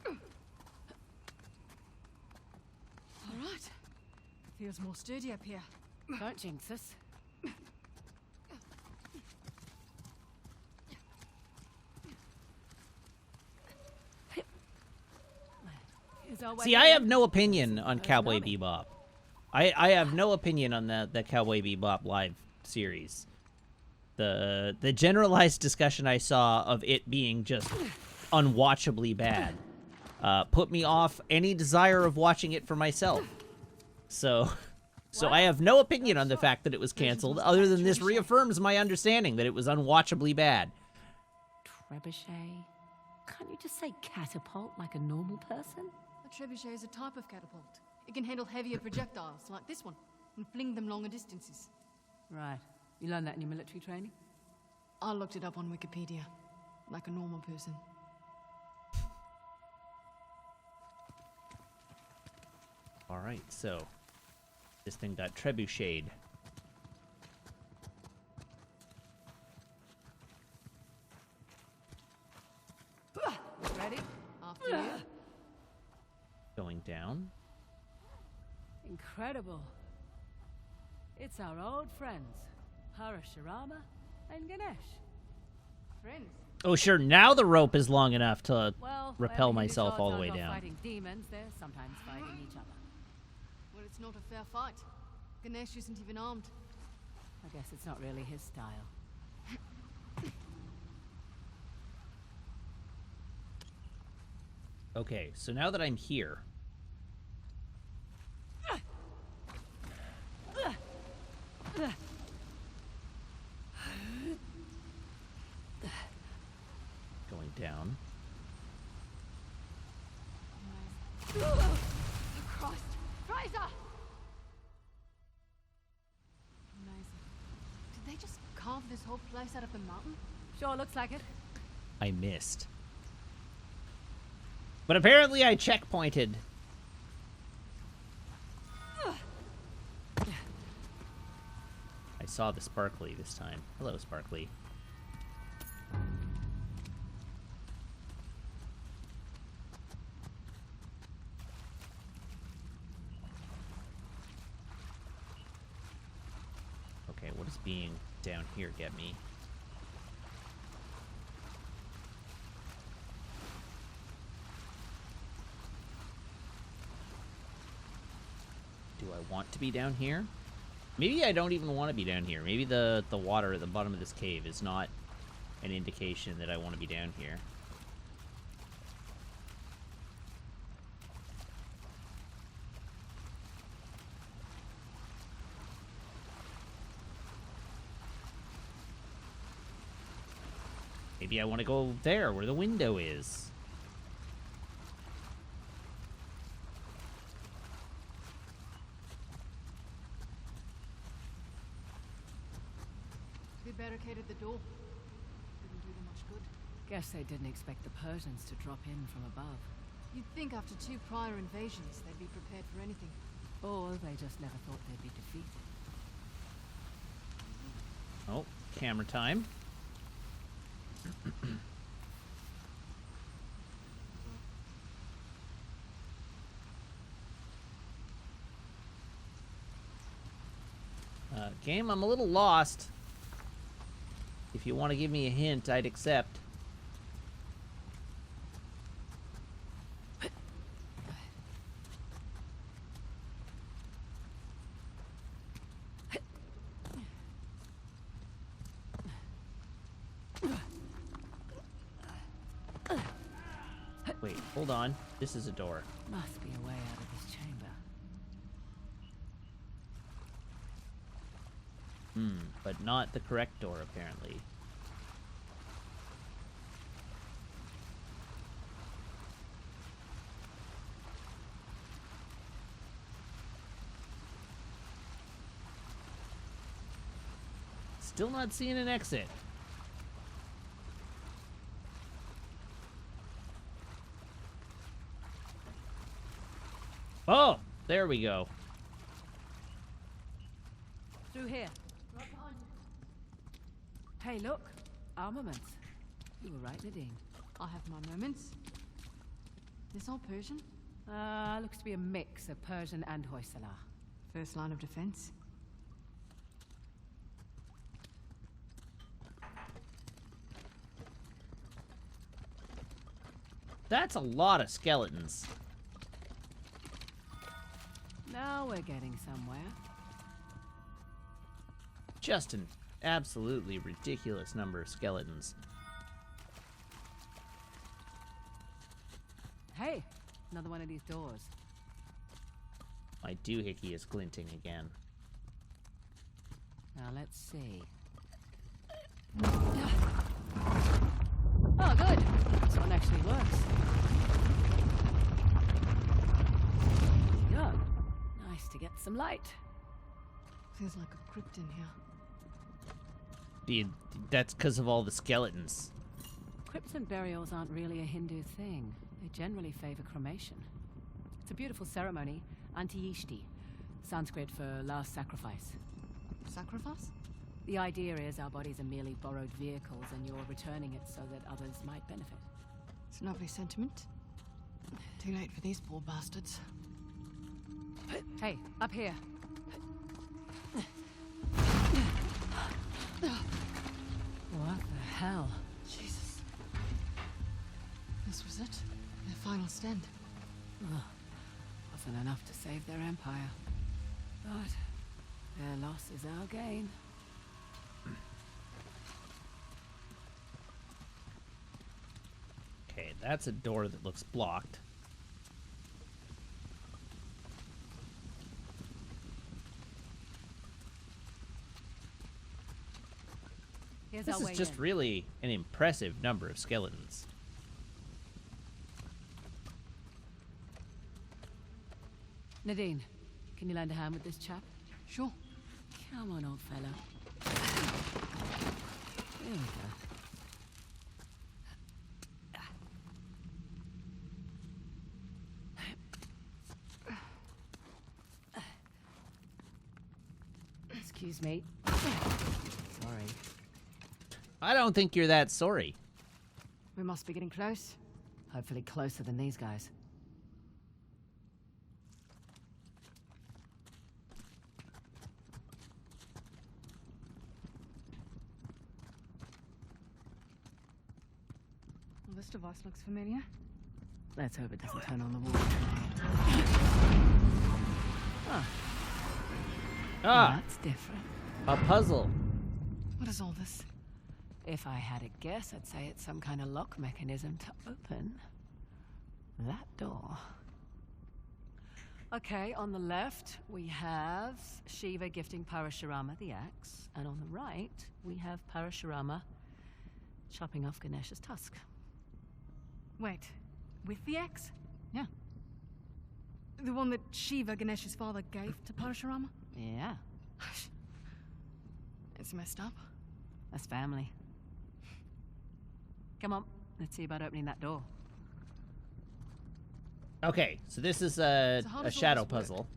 All right. Feels more sturdy up here. Don't jinx us. Here's our way See, I in. have no opinion on There's Cowboy Nami. Bebop. I have no opinion on the Cowboy Bebop live series. The generalized discussion I saw of it being just unwatchably bad put me off any desire of watching it for myself. So I have no opinion on the fact that it was canceled, other than this reaffirms my understanding that it was unwatchably bad. Trebuchet. Can't you just say catapult like a normal person? A trebuchet is a type of catapult. It can handle heavier projectiles, like this one, and fling them longer distances. Right. You learned that in your military training? I looked it up on Wikipedia, like a normal person. Alright, so this thing got trebucheted. Ready? After you. Going down. Incredible. It's our old friends, Parashurama and Ganesh. Friends. Oh, sure, now the rope is long enough to Well, repel I mean, these myself odds all the are way not down. Fighting demons, they're sometimes fighting each other. Well, it's not a fair fight. Ganesh isn't even armed. I guess it's not really his style. Okay, so now that I'm here... Going down. Christ! Fraser! Amazing. Did they just carve this whole place out of the mountain? Sure looks like it. I missed. But apparently I checkpointed. I saw the Sparkly this time. Hello, Sparkly. Okay, what does being down here get me? Do I want to be down here? Maybe I don't even want to be down here. Maybe the water at the bottom of this cave is not an indication that I want to be down here. Maybe I want to go there where the window is. We barricaded the door. Didn't do them much good. Guess they didn't expect the Persians to drop in from above. You'd think after 2 prior invasions, they'd be prepared for anything. Or they just never thought they'd be defeated. Oh, camera time. Game, I'm a little lost. If you want to give me a hint, I'd accept. Wait, hold on. This is a door. Must be a way out of this chamber. But not the correct door, apparently. Still not seeing an exit. Oh, there we go. Through here. Hey, look. Armaments. You were right, Nadine. I have my moments. This all Persian? Looks to be a mix of Persian and Hoysala. First line of defense. That's a lot of skeletons. Now we're getting somewhere. Just an absolutely ridiculous number of skeletons. Hey, another one of these doors. My doohickey is glinting again. Now let's see. Oh, good. This one actually works. Yeah. Nice to get some light. Feels like a crypt in here. That's because of all the skeletons. Crypts and burials aren't really a Hindu thing. They generally favor cremation. It's a beautiful ceremony, Antiyishti, Sanskrit for last sacrifice. Sacrifice? The idea is our bodies are merely borrowed vehicles and you're returning it so that others might benefit. It's a lovely sentiment. Too late for these poor bastards. Hey, up here. What the hell? Jesus. This was it. Their final stand. Wasn't enough to save their empire. But their loss is our gain. Okay, that's a door that looks blocked. Here's This our way is just in. really an impressive number of skeletons. Nadine, can you lend a hand with this chap? Sure. Come on, old fellow. Here we go. Excuse me. Sorry. I don't think you're that sorry. We must be getting close. Hopefully closer than these guys. Well, this device looks familiar. Let's hope it doesn't turn on the wall. Oh, Ah, that's different. a puzzle. What is all this? If I had a guess, I'd say it's some kind of lock mechanism to open that door. Okay, on the left, we have Shiva gifting Parashurama the axe, and on the right, we have Parashurama chopping off Ganesh's tusk. Wait, with the axe? Yeah. The one that Shiva, Ganesh's father, gave to Parashurama? Yeah, It's messed up. that's family. Come on, let's see about opening that door. Okay, so this is a So how does all shadow this work? puzzle.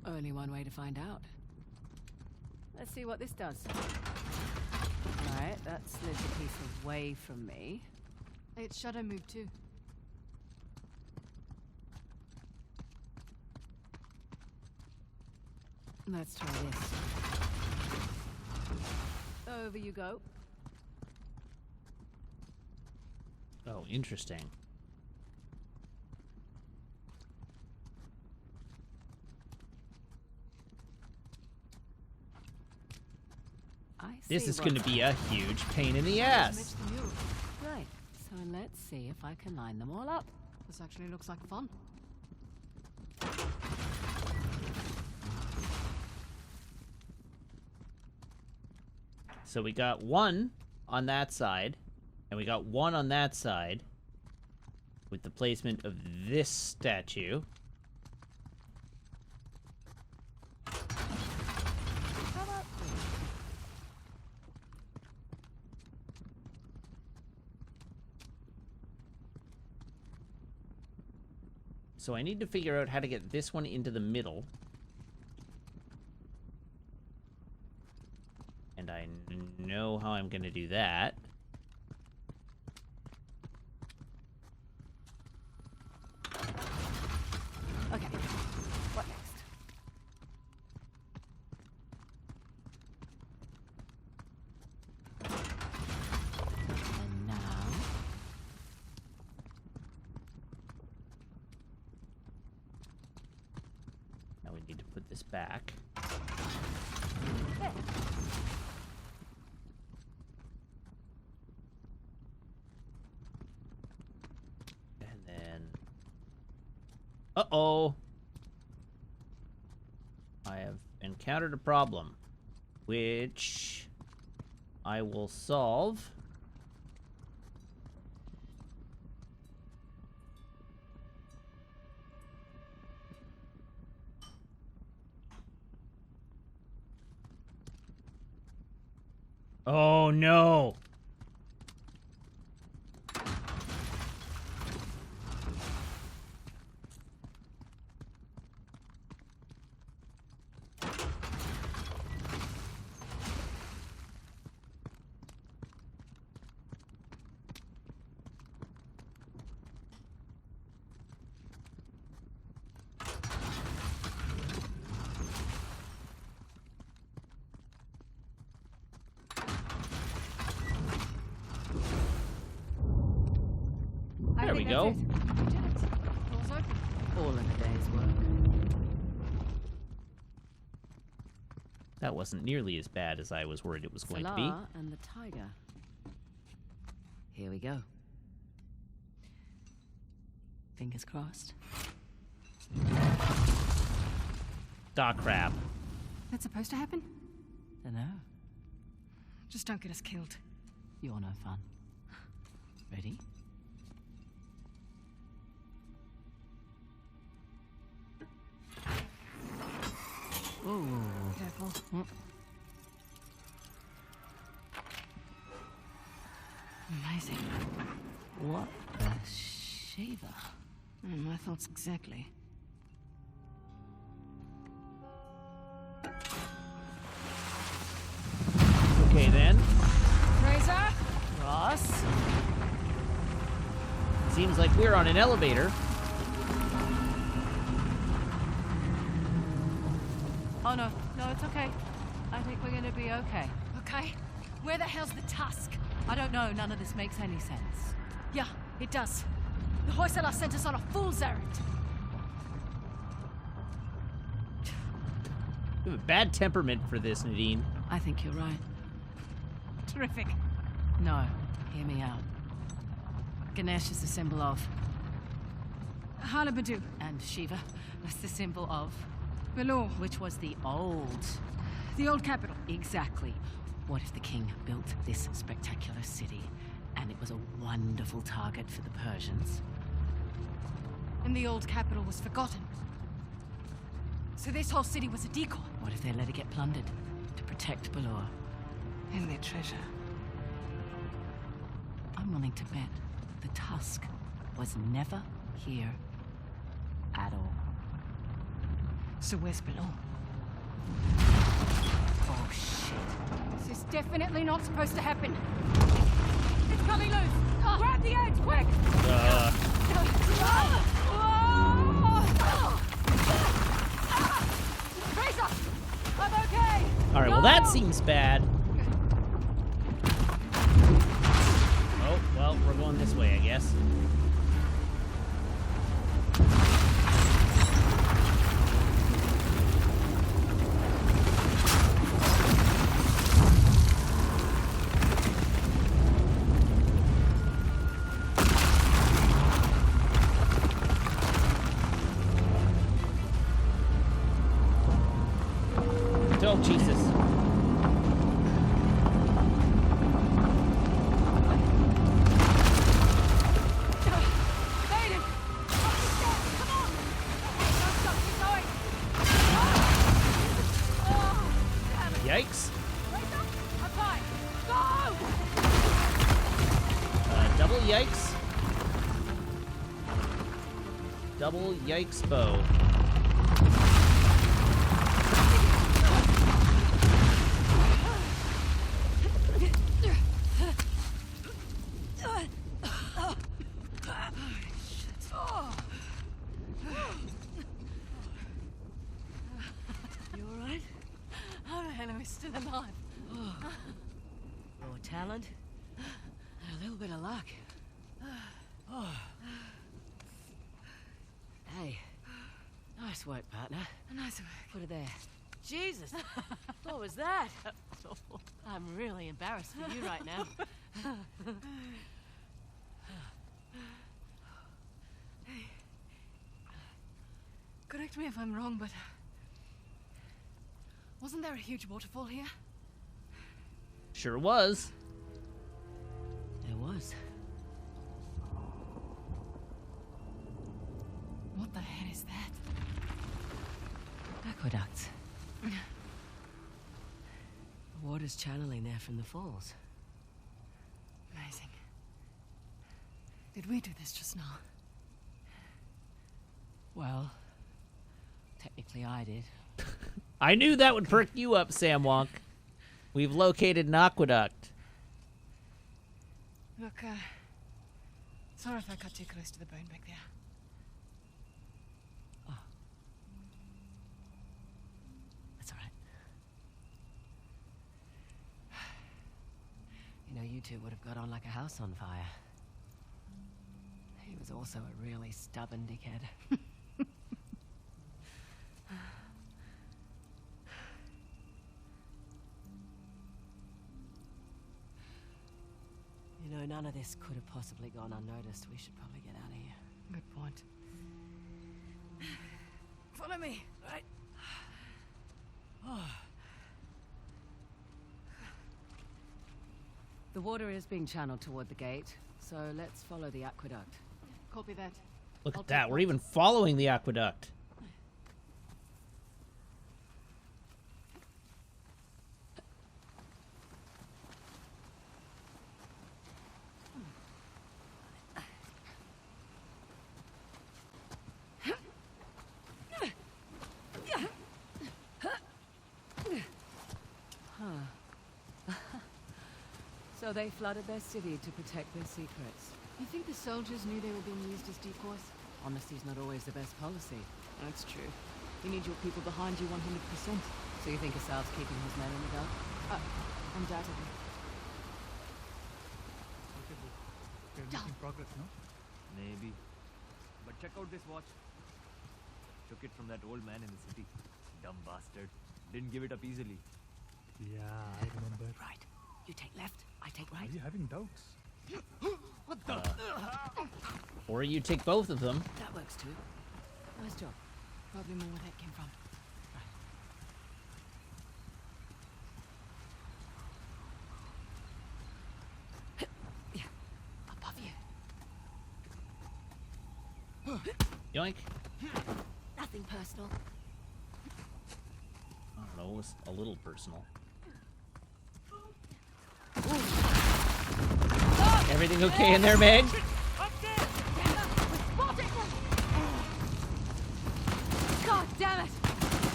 Only one way to find out. Let's see what this does. Alright, that slid the piece away from me. It's shadow move too. Let's try this. Over you go. Oh, interesting. This is going to be a huge pain in the Match ass. the mural. Right, so let's see if I can line them all up. This actually looks like fun. So we got one on that side, and we got one on that side with the placement of this statue. How about this? So I need to figure out how to get this one into the middle. And And I know how I'm gonna do that. Okay, what next? And now... Now we need to put this back. There. And then... Uh-oh! I have encountered a problem, which I will solve. Oh, no! There we go. We did it. Door's open. All in a day's work. That wasn't nearly as bad as I was worried it was going to be. Salah and the tiger. Here we go. Fingers crossed. Ah, crap. That's supposed to happen? Dunno. Just don't get us killed. You're no fun. Ready? Ooh. Careful. Amazing. What the Shiva? My thoughts exactly. Okay, then. Fraser? Ross? Seems like we're on an elevator. Oh no, no, it's okay. I think we're gonna be okay. Okay. Where the hell's the tusk? I don't know, none of this makes any sense. Yeah, it does. The Hoysala sent us on a fool's errand. You have a bad temperament for this, Nadine. I think you're right. Terrific. No, hear me out. Ganesh is the symbol of, Halabadu. and Shiva was the symbol of, Belor. which was the old. The old capital. Exactly. What if the king built this spectacular city, and it was a wonderful target for the Persians? And the old capital was forgotten. So this whole city was a decoy. What if they let it get plundered to protect Belor? And their treasure. I'm willing to bet the tusk was never here at all. So where's Belor? Oh shit. This is definitely not supposed to happen. It's coming loose! Grab the edge, quick! Fraser! I'm okay! Alright, well that seems bad. Oh, well, we're going this way, I guess. Oh, Jesus. Aiden! Up the stairs! Come on! Don't stop, keep going! Oh, damn it! Yikes. Fraser, I'm fine! Go! Double yikes. Double yikes bow. still alive. More talent, and a little bit of luck. Hey, nice work, partner. Nice work. Put it there. Jesus, what was that? I'm really embarrassed for you right now. Correct me if I'm wrong, but wasn't there a huge waterfall here? Sure was. There was. What the hell is that? Aqueducts. The water's channeling there from the falls. Amazing. Did we do this just now? Well, technically I did. I knew that would perk you up, Sam Wonk. We've located an aqueduct. Look, sorry if I cut too close to the bone back there. That's all right. You know, you two would have got on like a house on fire. He was also a really stubborn dickhead. You know, none of this could have possibly gone unnoticed. We should probably get out of here. Good point. Follow me. Right. The water is being channeled toward the gate, so let's follow the aqueduct. Copy that. Look I'll at that. take We're notes. even following the aqueduct. So they flooded their city to protect their secrets. You think the soldiers knew they were being used as decoys? Honesty's not always the best policy. That's true. You need your people behind you 100%. So you think Assad's keeping his men in the dark? Undoubtedly. Okay, bro. We're making progress, no? Maybe. But check out this watch. Took it from that old man in the city. Dumb bastard. Didn't give it up easily. Yeah, I remember. Right. You take left, I take right. Are you having doubts? What the? Or you take both of them. That works too. Nice job. Probably more where that came from. Yeah. Above you. Yoink. Nothing personal. I don't know. It was a little personal. Everything okay in there, Meg? God damn it!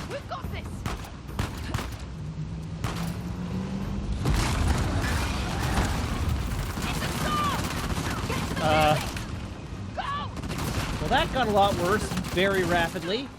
We've got this! Well, that got a lot worse very rapidly.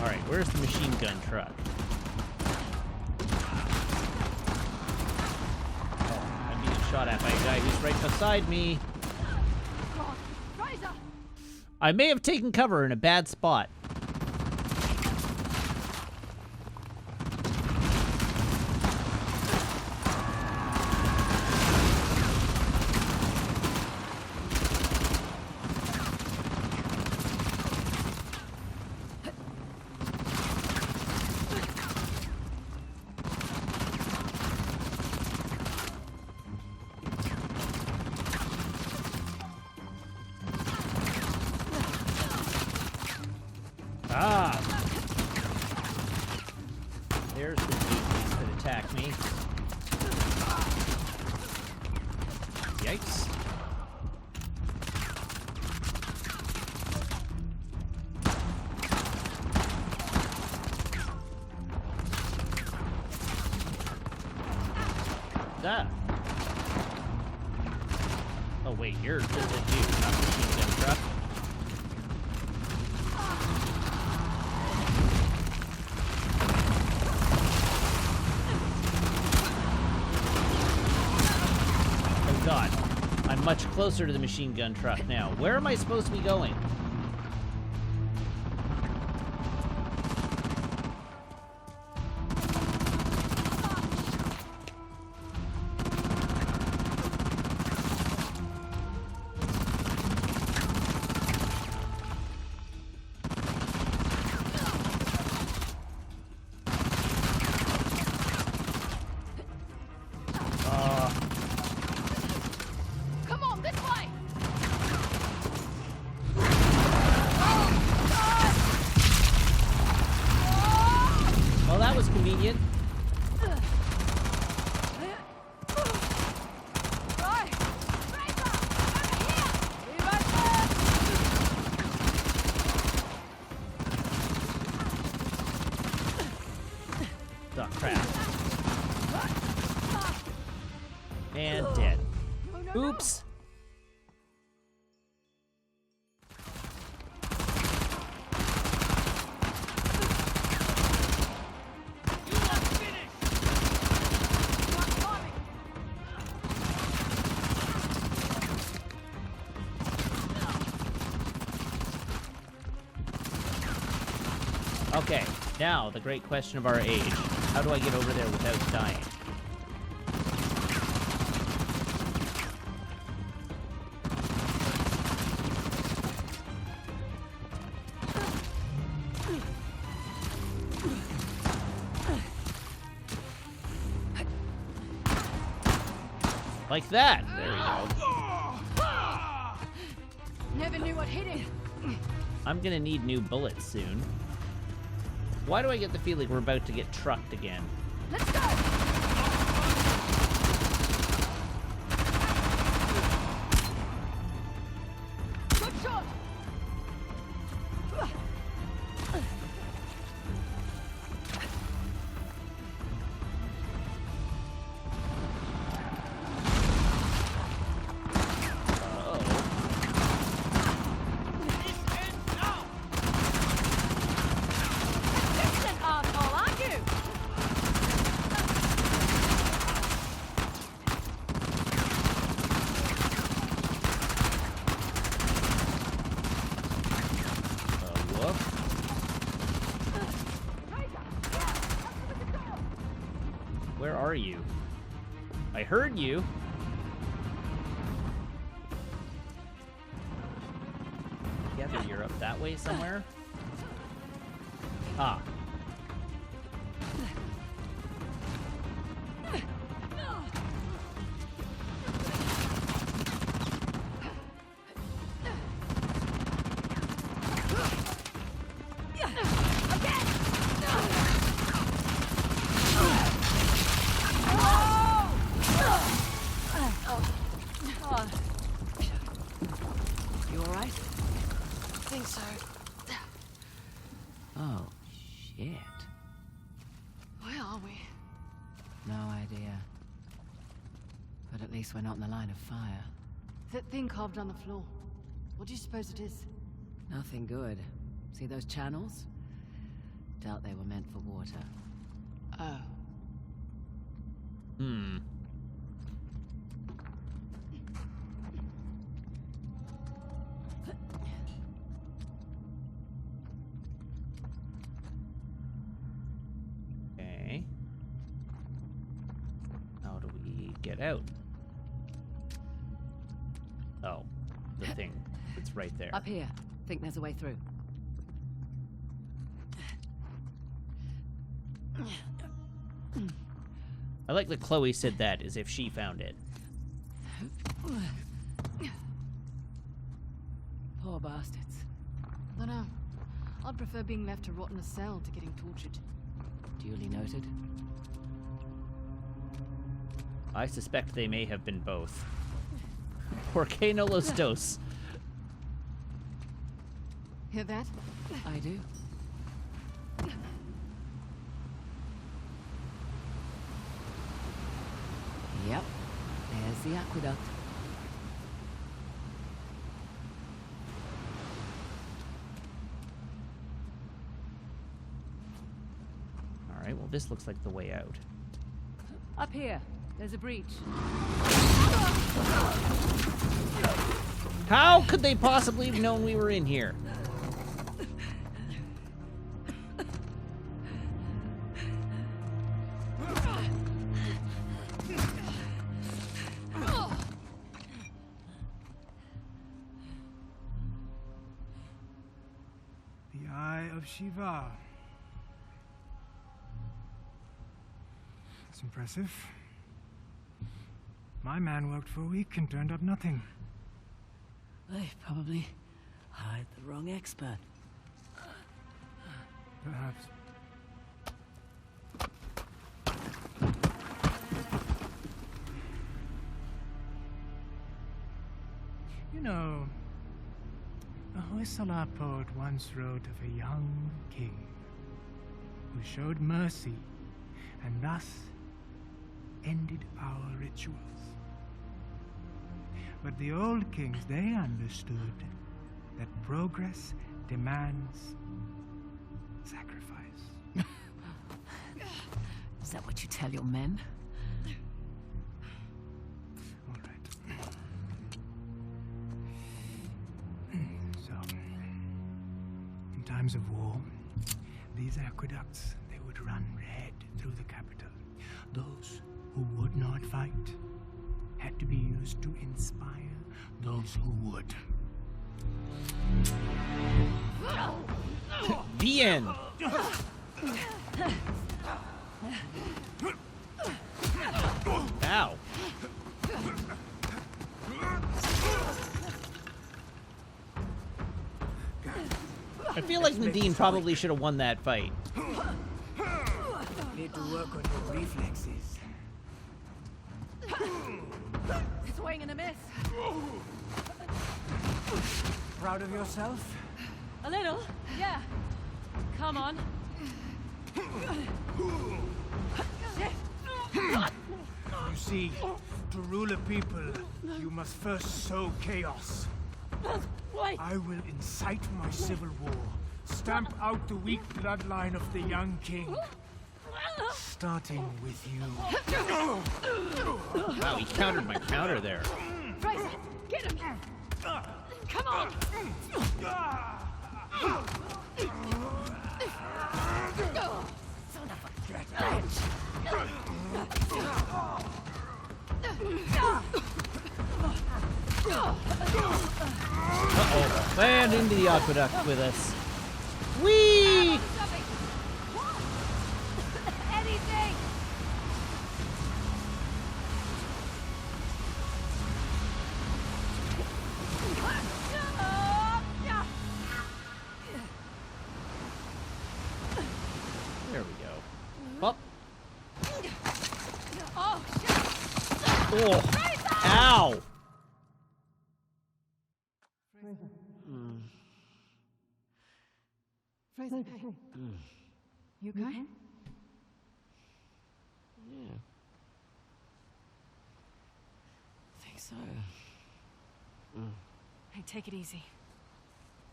Alright, where's the machine gun truck? Oh, I'm being shot at by a guy who's right beside me. I may have taken cover in a bad spot. Ah! There's the beasties that attack me. Yikes. that? Oh wait, you're just a dude, not a machine gun truck. Oh god, I'm much closer to the machine gun truck now. Where am I supposed to be going? Come on, this way! Well, that was convenient. Right! Fraser! Over here! Be right there! Oh, crap. And dead. Oops. Okay, now the great question of our age. How do I get over there without dying? Like that. There we go. Never knew what hit him. I'm gonna need new bullets soon. Why do I get the feeling we're about to get trucked again? Let's go! Good shot! Distant asshole, aren't you? Woof. Where are you? I heard you. Gather you're up that way somewhere. Ah. You all right? I think so. Oh, shit. Where are we? No idea. But at least we're not in the line of fire. That thing carved on the floor. What do you suppose it is? Nothing good. See those channels? Doubt they were meant for water. Oh. Hmm. Okay. How do we get out? Oh, the thing. It's right there. Up here. Think there's a way through. I like that Chloe said that as if she found it. Poor bastards. I know. I'd prefer being left to rot in a cell to getting tortured. Duly noted. I suspect they may have been both. Por qué no los dos? Hear that? I do. Yep. There's the aqueduct. All right, well, this looks like the way out. Up here. There's a breach. How could they possibly have known we were in here? The Eye of Shiva. It's impressive. My man worked for a week and turned up nothing. They probably hired the wrong expert. Perhaps. You know, a Hoysala poet once wrote of a young king who showed mercy and thus ended our rituals. But the old kings, they understood that progress demands sacrifice. Is that what you tell your men? All right. So, in times of war, these aqueducts, they would run red through the capital. Those who would not fight had to be used to inspire those who would. The end. Ow. I feel like Nadine probably should have won that fight. Need to work on your reflexes. Swing and a miss. Proud of yourself? A little, yeah. Come on. You see, to rule a people, you must first sow chaos. Wait. I will incite my civil war, stamp out the weak bloodline of the young king, starting with you. Wow, he countered my counter there. Fraser, get him! Come on! Uh-oh. Land into the aqueduct with us. Whee! Anything! There we go. Up. Oh, shit! Oh. Ow! Fraser, hey. You okay? Yeah. I think so. Hey, take it easy.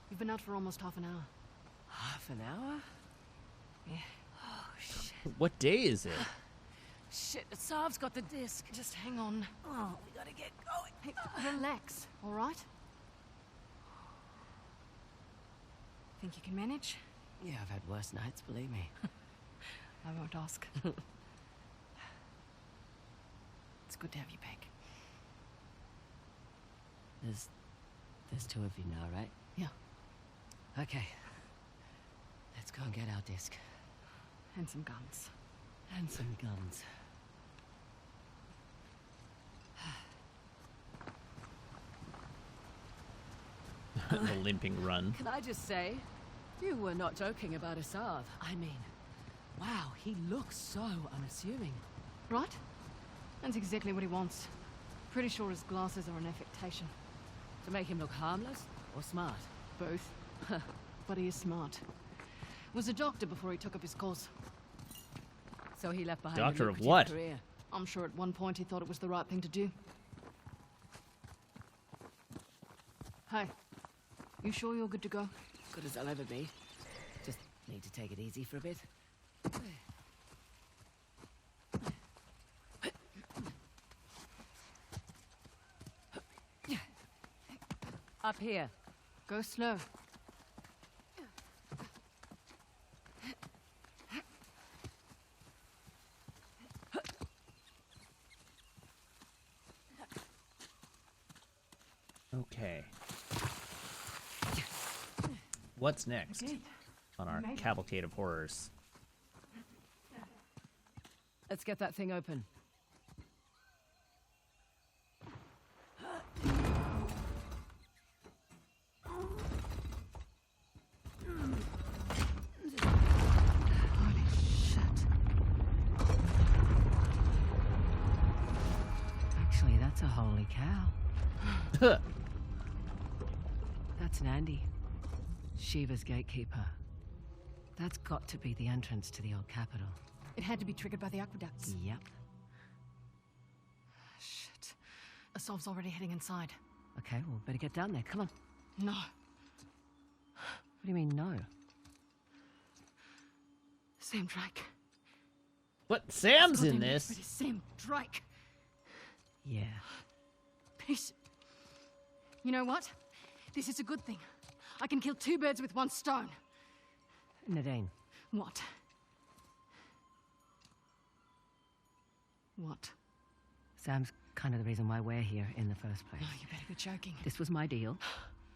You've been out for almost half an hour. Half an hour? Yeah. Oh, shit. What day is it? Shit, the Saab's got the disc. Just hang on. Oh, we gotta get going. Hey, relax, all right? Think you can manage? Yeah, I've had worse nights, believe me. I won't ask. It's good to have you back. There's two of you now, right? Yeah. Okay. Let's go and get our disc. And some guns. And some guns. The limping run. Can I just say, you were not joking about Asav. I mean, wow, he looks so unassuming. Right? That's exactly what he wants. Pretty sure his glasses are an affectation. To make him look harmless or smart? Both. But he is smart. Was a doctor before he took up his cause. So he left behind Doctor a of lucrative what? career. I'm sure at one point he thought it was the right thing to do. Hey, you sure you're good to go? Good as I'll ever be. Just need to take it easy for a bit. Up here. Go slow. Okay. What's next on our cavalcade of horrors? Let's get that thing open. Holy shit. Actually, that's a holy cow. That's Nandi, Shiva's gatekeeper. That's got to be the entrance to the old capital. It had to be triggered by the aqueducts. Yep. Shit. Asov's already heading inside. Okay, well, better get down there. Come on. No. What do you mean, no? Sam Drake. What? Sam's in Goddamn this? But it's Sam Drake. Yeah. Piece. You know what? This is a good thing. I can kill two birds with one stone. Nadine, What? What? Sam's kind of the reason why we're here in the first place. Oh, you better be joking. This was my deal.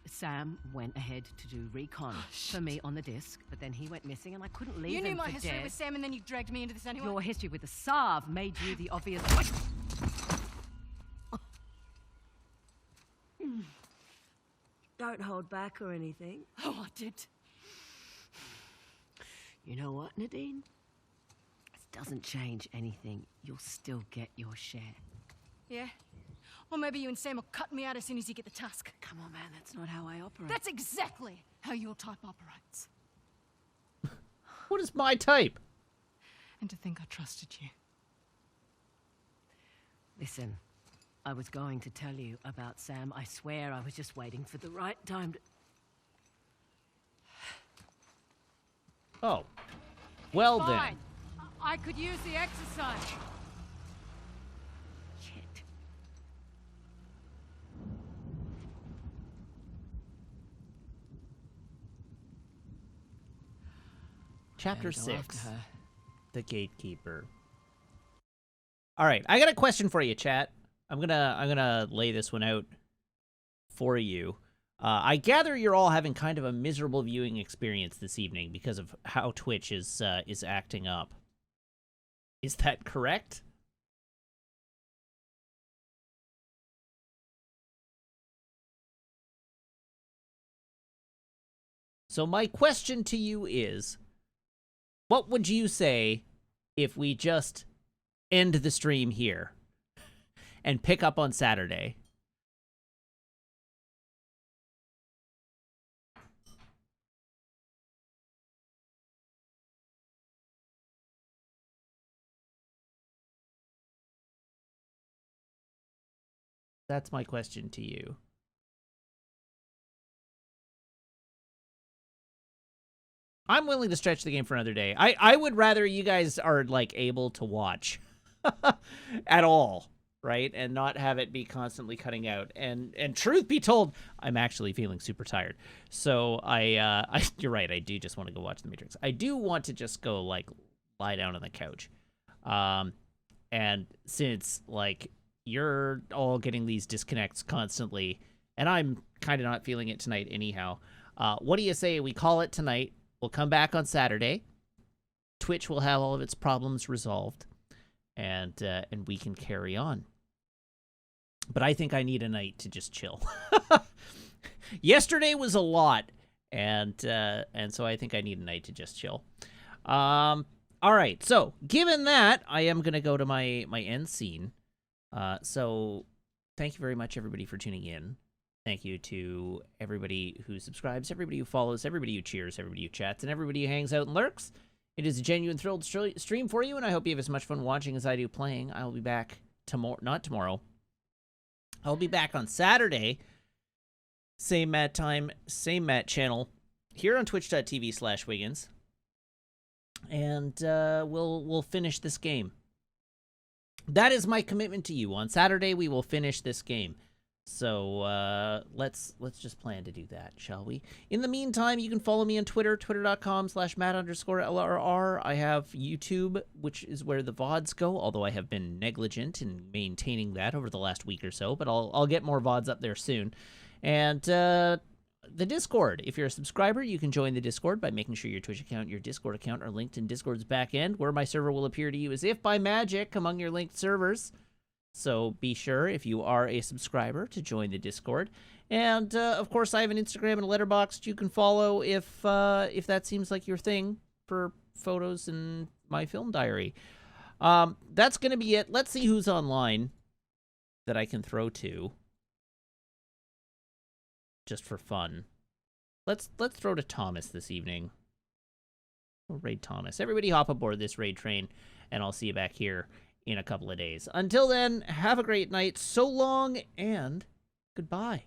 Sam went ahead to do recon for me on the disc, but then he went missing and I couldn't leave You him knew my for history dead. with Sam and then you dragged me into this anyway? Your history with the Sarv made you the obvious... Don't hold back or anything. Oh, I did. You know what, Nadine? This doesn't change anything. You'll still get your share. Yeah? Or maybe you and Sam will cut me out as soon as you get the tusk. Come on, man, that's not how I operate. That's exactly how your type operates. What is my type? And to think I trusted you. Listen, I was going to tell you about Sam. I swear I was just waiting for the right time to... Oh. Well Fine. then. I could use the exercise. Shit. Chapter Better go after 6. her. The Gatekeeper. All right, I got a question for you, chat. I'm gonna lay this one out for you. I gather you're all having kind of a miserable viewing experience this evening because of how Twitch is acting up. Is that correct? So my question to you is, what would you say if we just end the stream here and pick up on Saturday? That's my question to you. I'm willing to stretch the game for another day. I would rather you guys are, like, able to watch at all, right? And not have it be constantly cutting out. And truth be told, I'm actually feeling super tired. So you're right, I do just want to go watch The Matrix. I do want to just go, like, lie down on the couch. And since, like, you're all getting these disconnects constantly, and I'm kind of not feeling it tonight anyhow, what do you say we call it tonight? We'll come back on Saturday. Twitch will have all of its problems resolved, and we can carry on. But I think I need a night to just chill. Yesterday was a lot, and so I think I need a night to just chill. All right. So given that, I am gonna go to my end scene. So thank you very much, everybody, for tuning in. Thank you to everybody who subscribes, everybody who follows, everybody who cheers, everybody who chats, and everybody who hangs out and lurks. It is a genuine thrilled stream for you, and I hope you have as much fun watching as I do playing. I will be back not tomorrow. I'll be back on Saturday. Same Matt time, same Matt channel, here on twitch.tv/Wiggins. And we'll finish this game. That is my commitment to you. On Saturday, we will finish this game. So let's just plan to do that, shall we? In the meantime, you can follow me on Twitter, twitter.com/Matt_LRR. I have YouTube, which is where the VODs go, although I have been negligent in maintaining that over the last week or so, but I'll get more VODs up there soon. And the Discord. If you're a subscriber, you can join the Discord by making sure your Twitch account and your Discord account are linked in Discord's back end, where my server will appear to you as if by magic among your linked servers. So be sure, if you are a subscriber, to join the Discord. And, of course, I have an Instagram and a Letterboxd you can follow if that seems like your thing for photos and my film diary. That's going to be it. Let's see who's online that I can throw to. Just for fun. Let's throw to Thomas this evening. We'll raid Thomas. Everybody hop aboard this raid train, and I'll see you back here in a couple of days. Until then, have a great night. So long, and goodbye.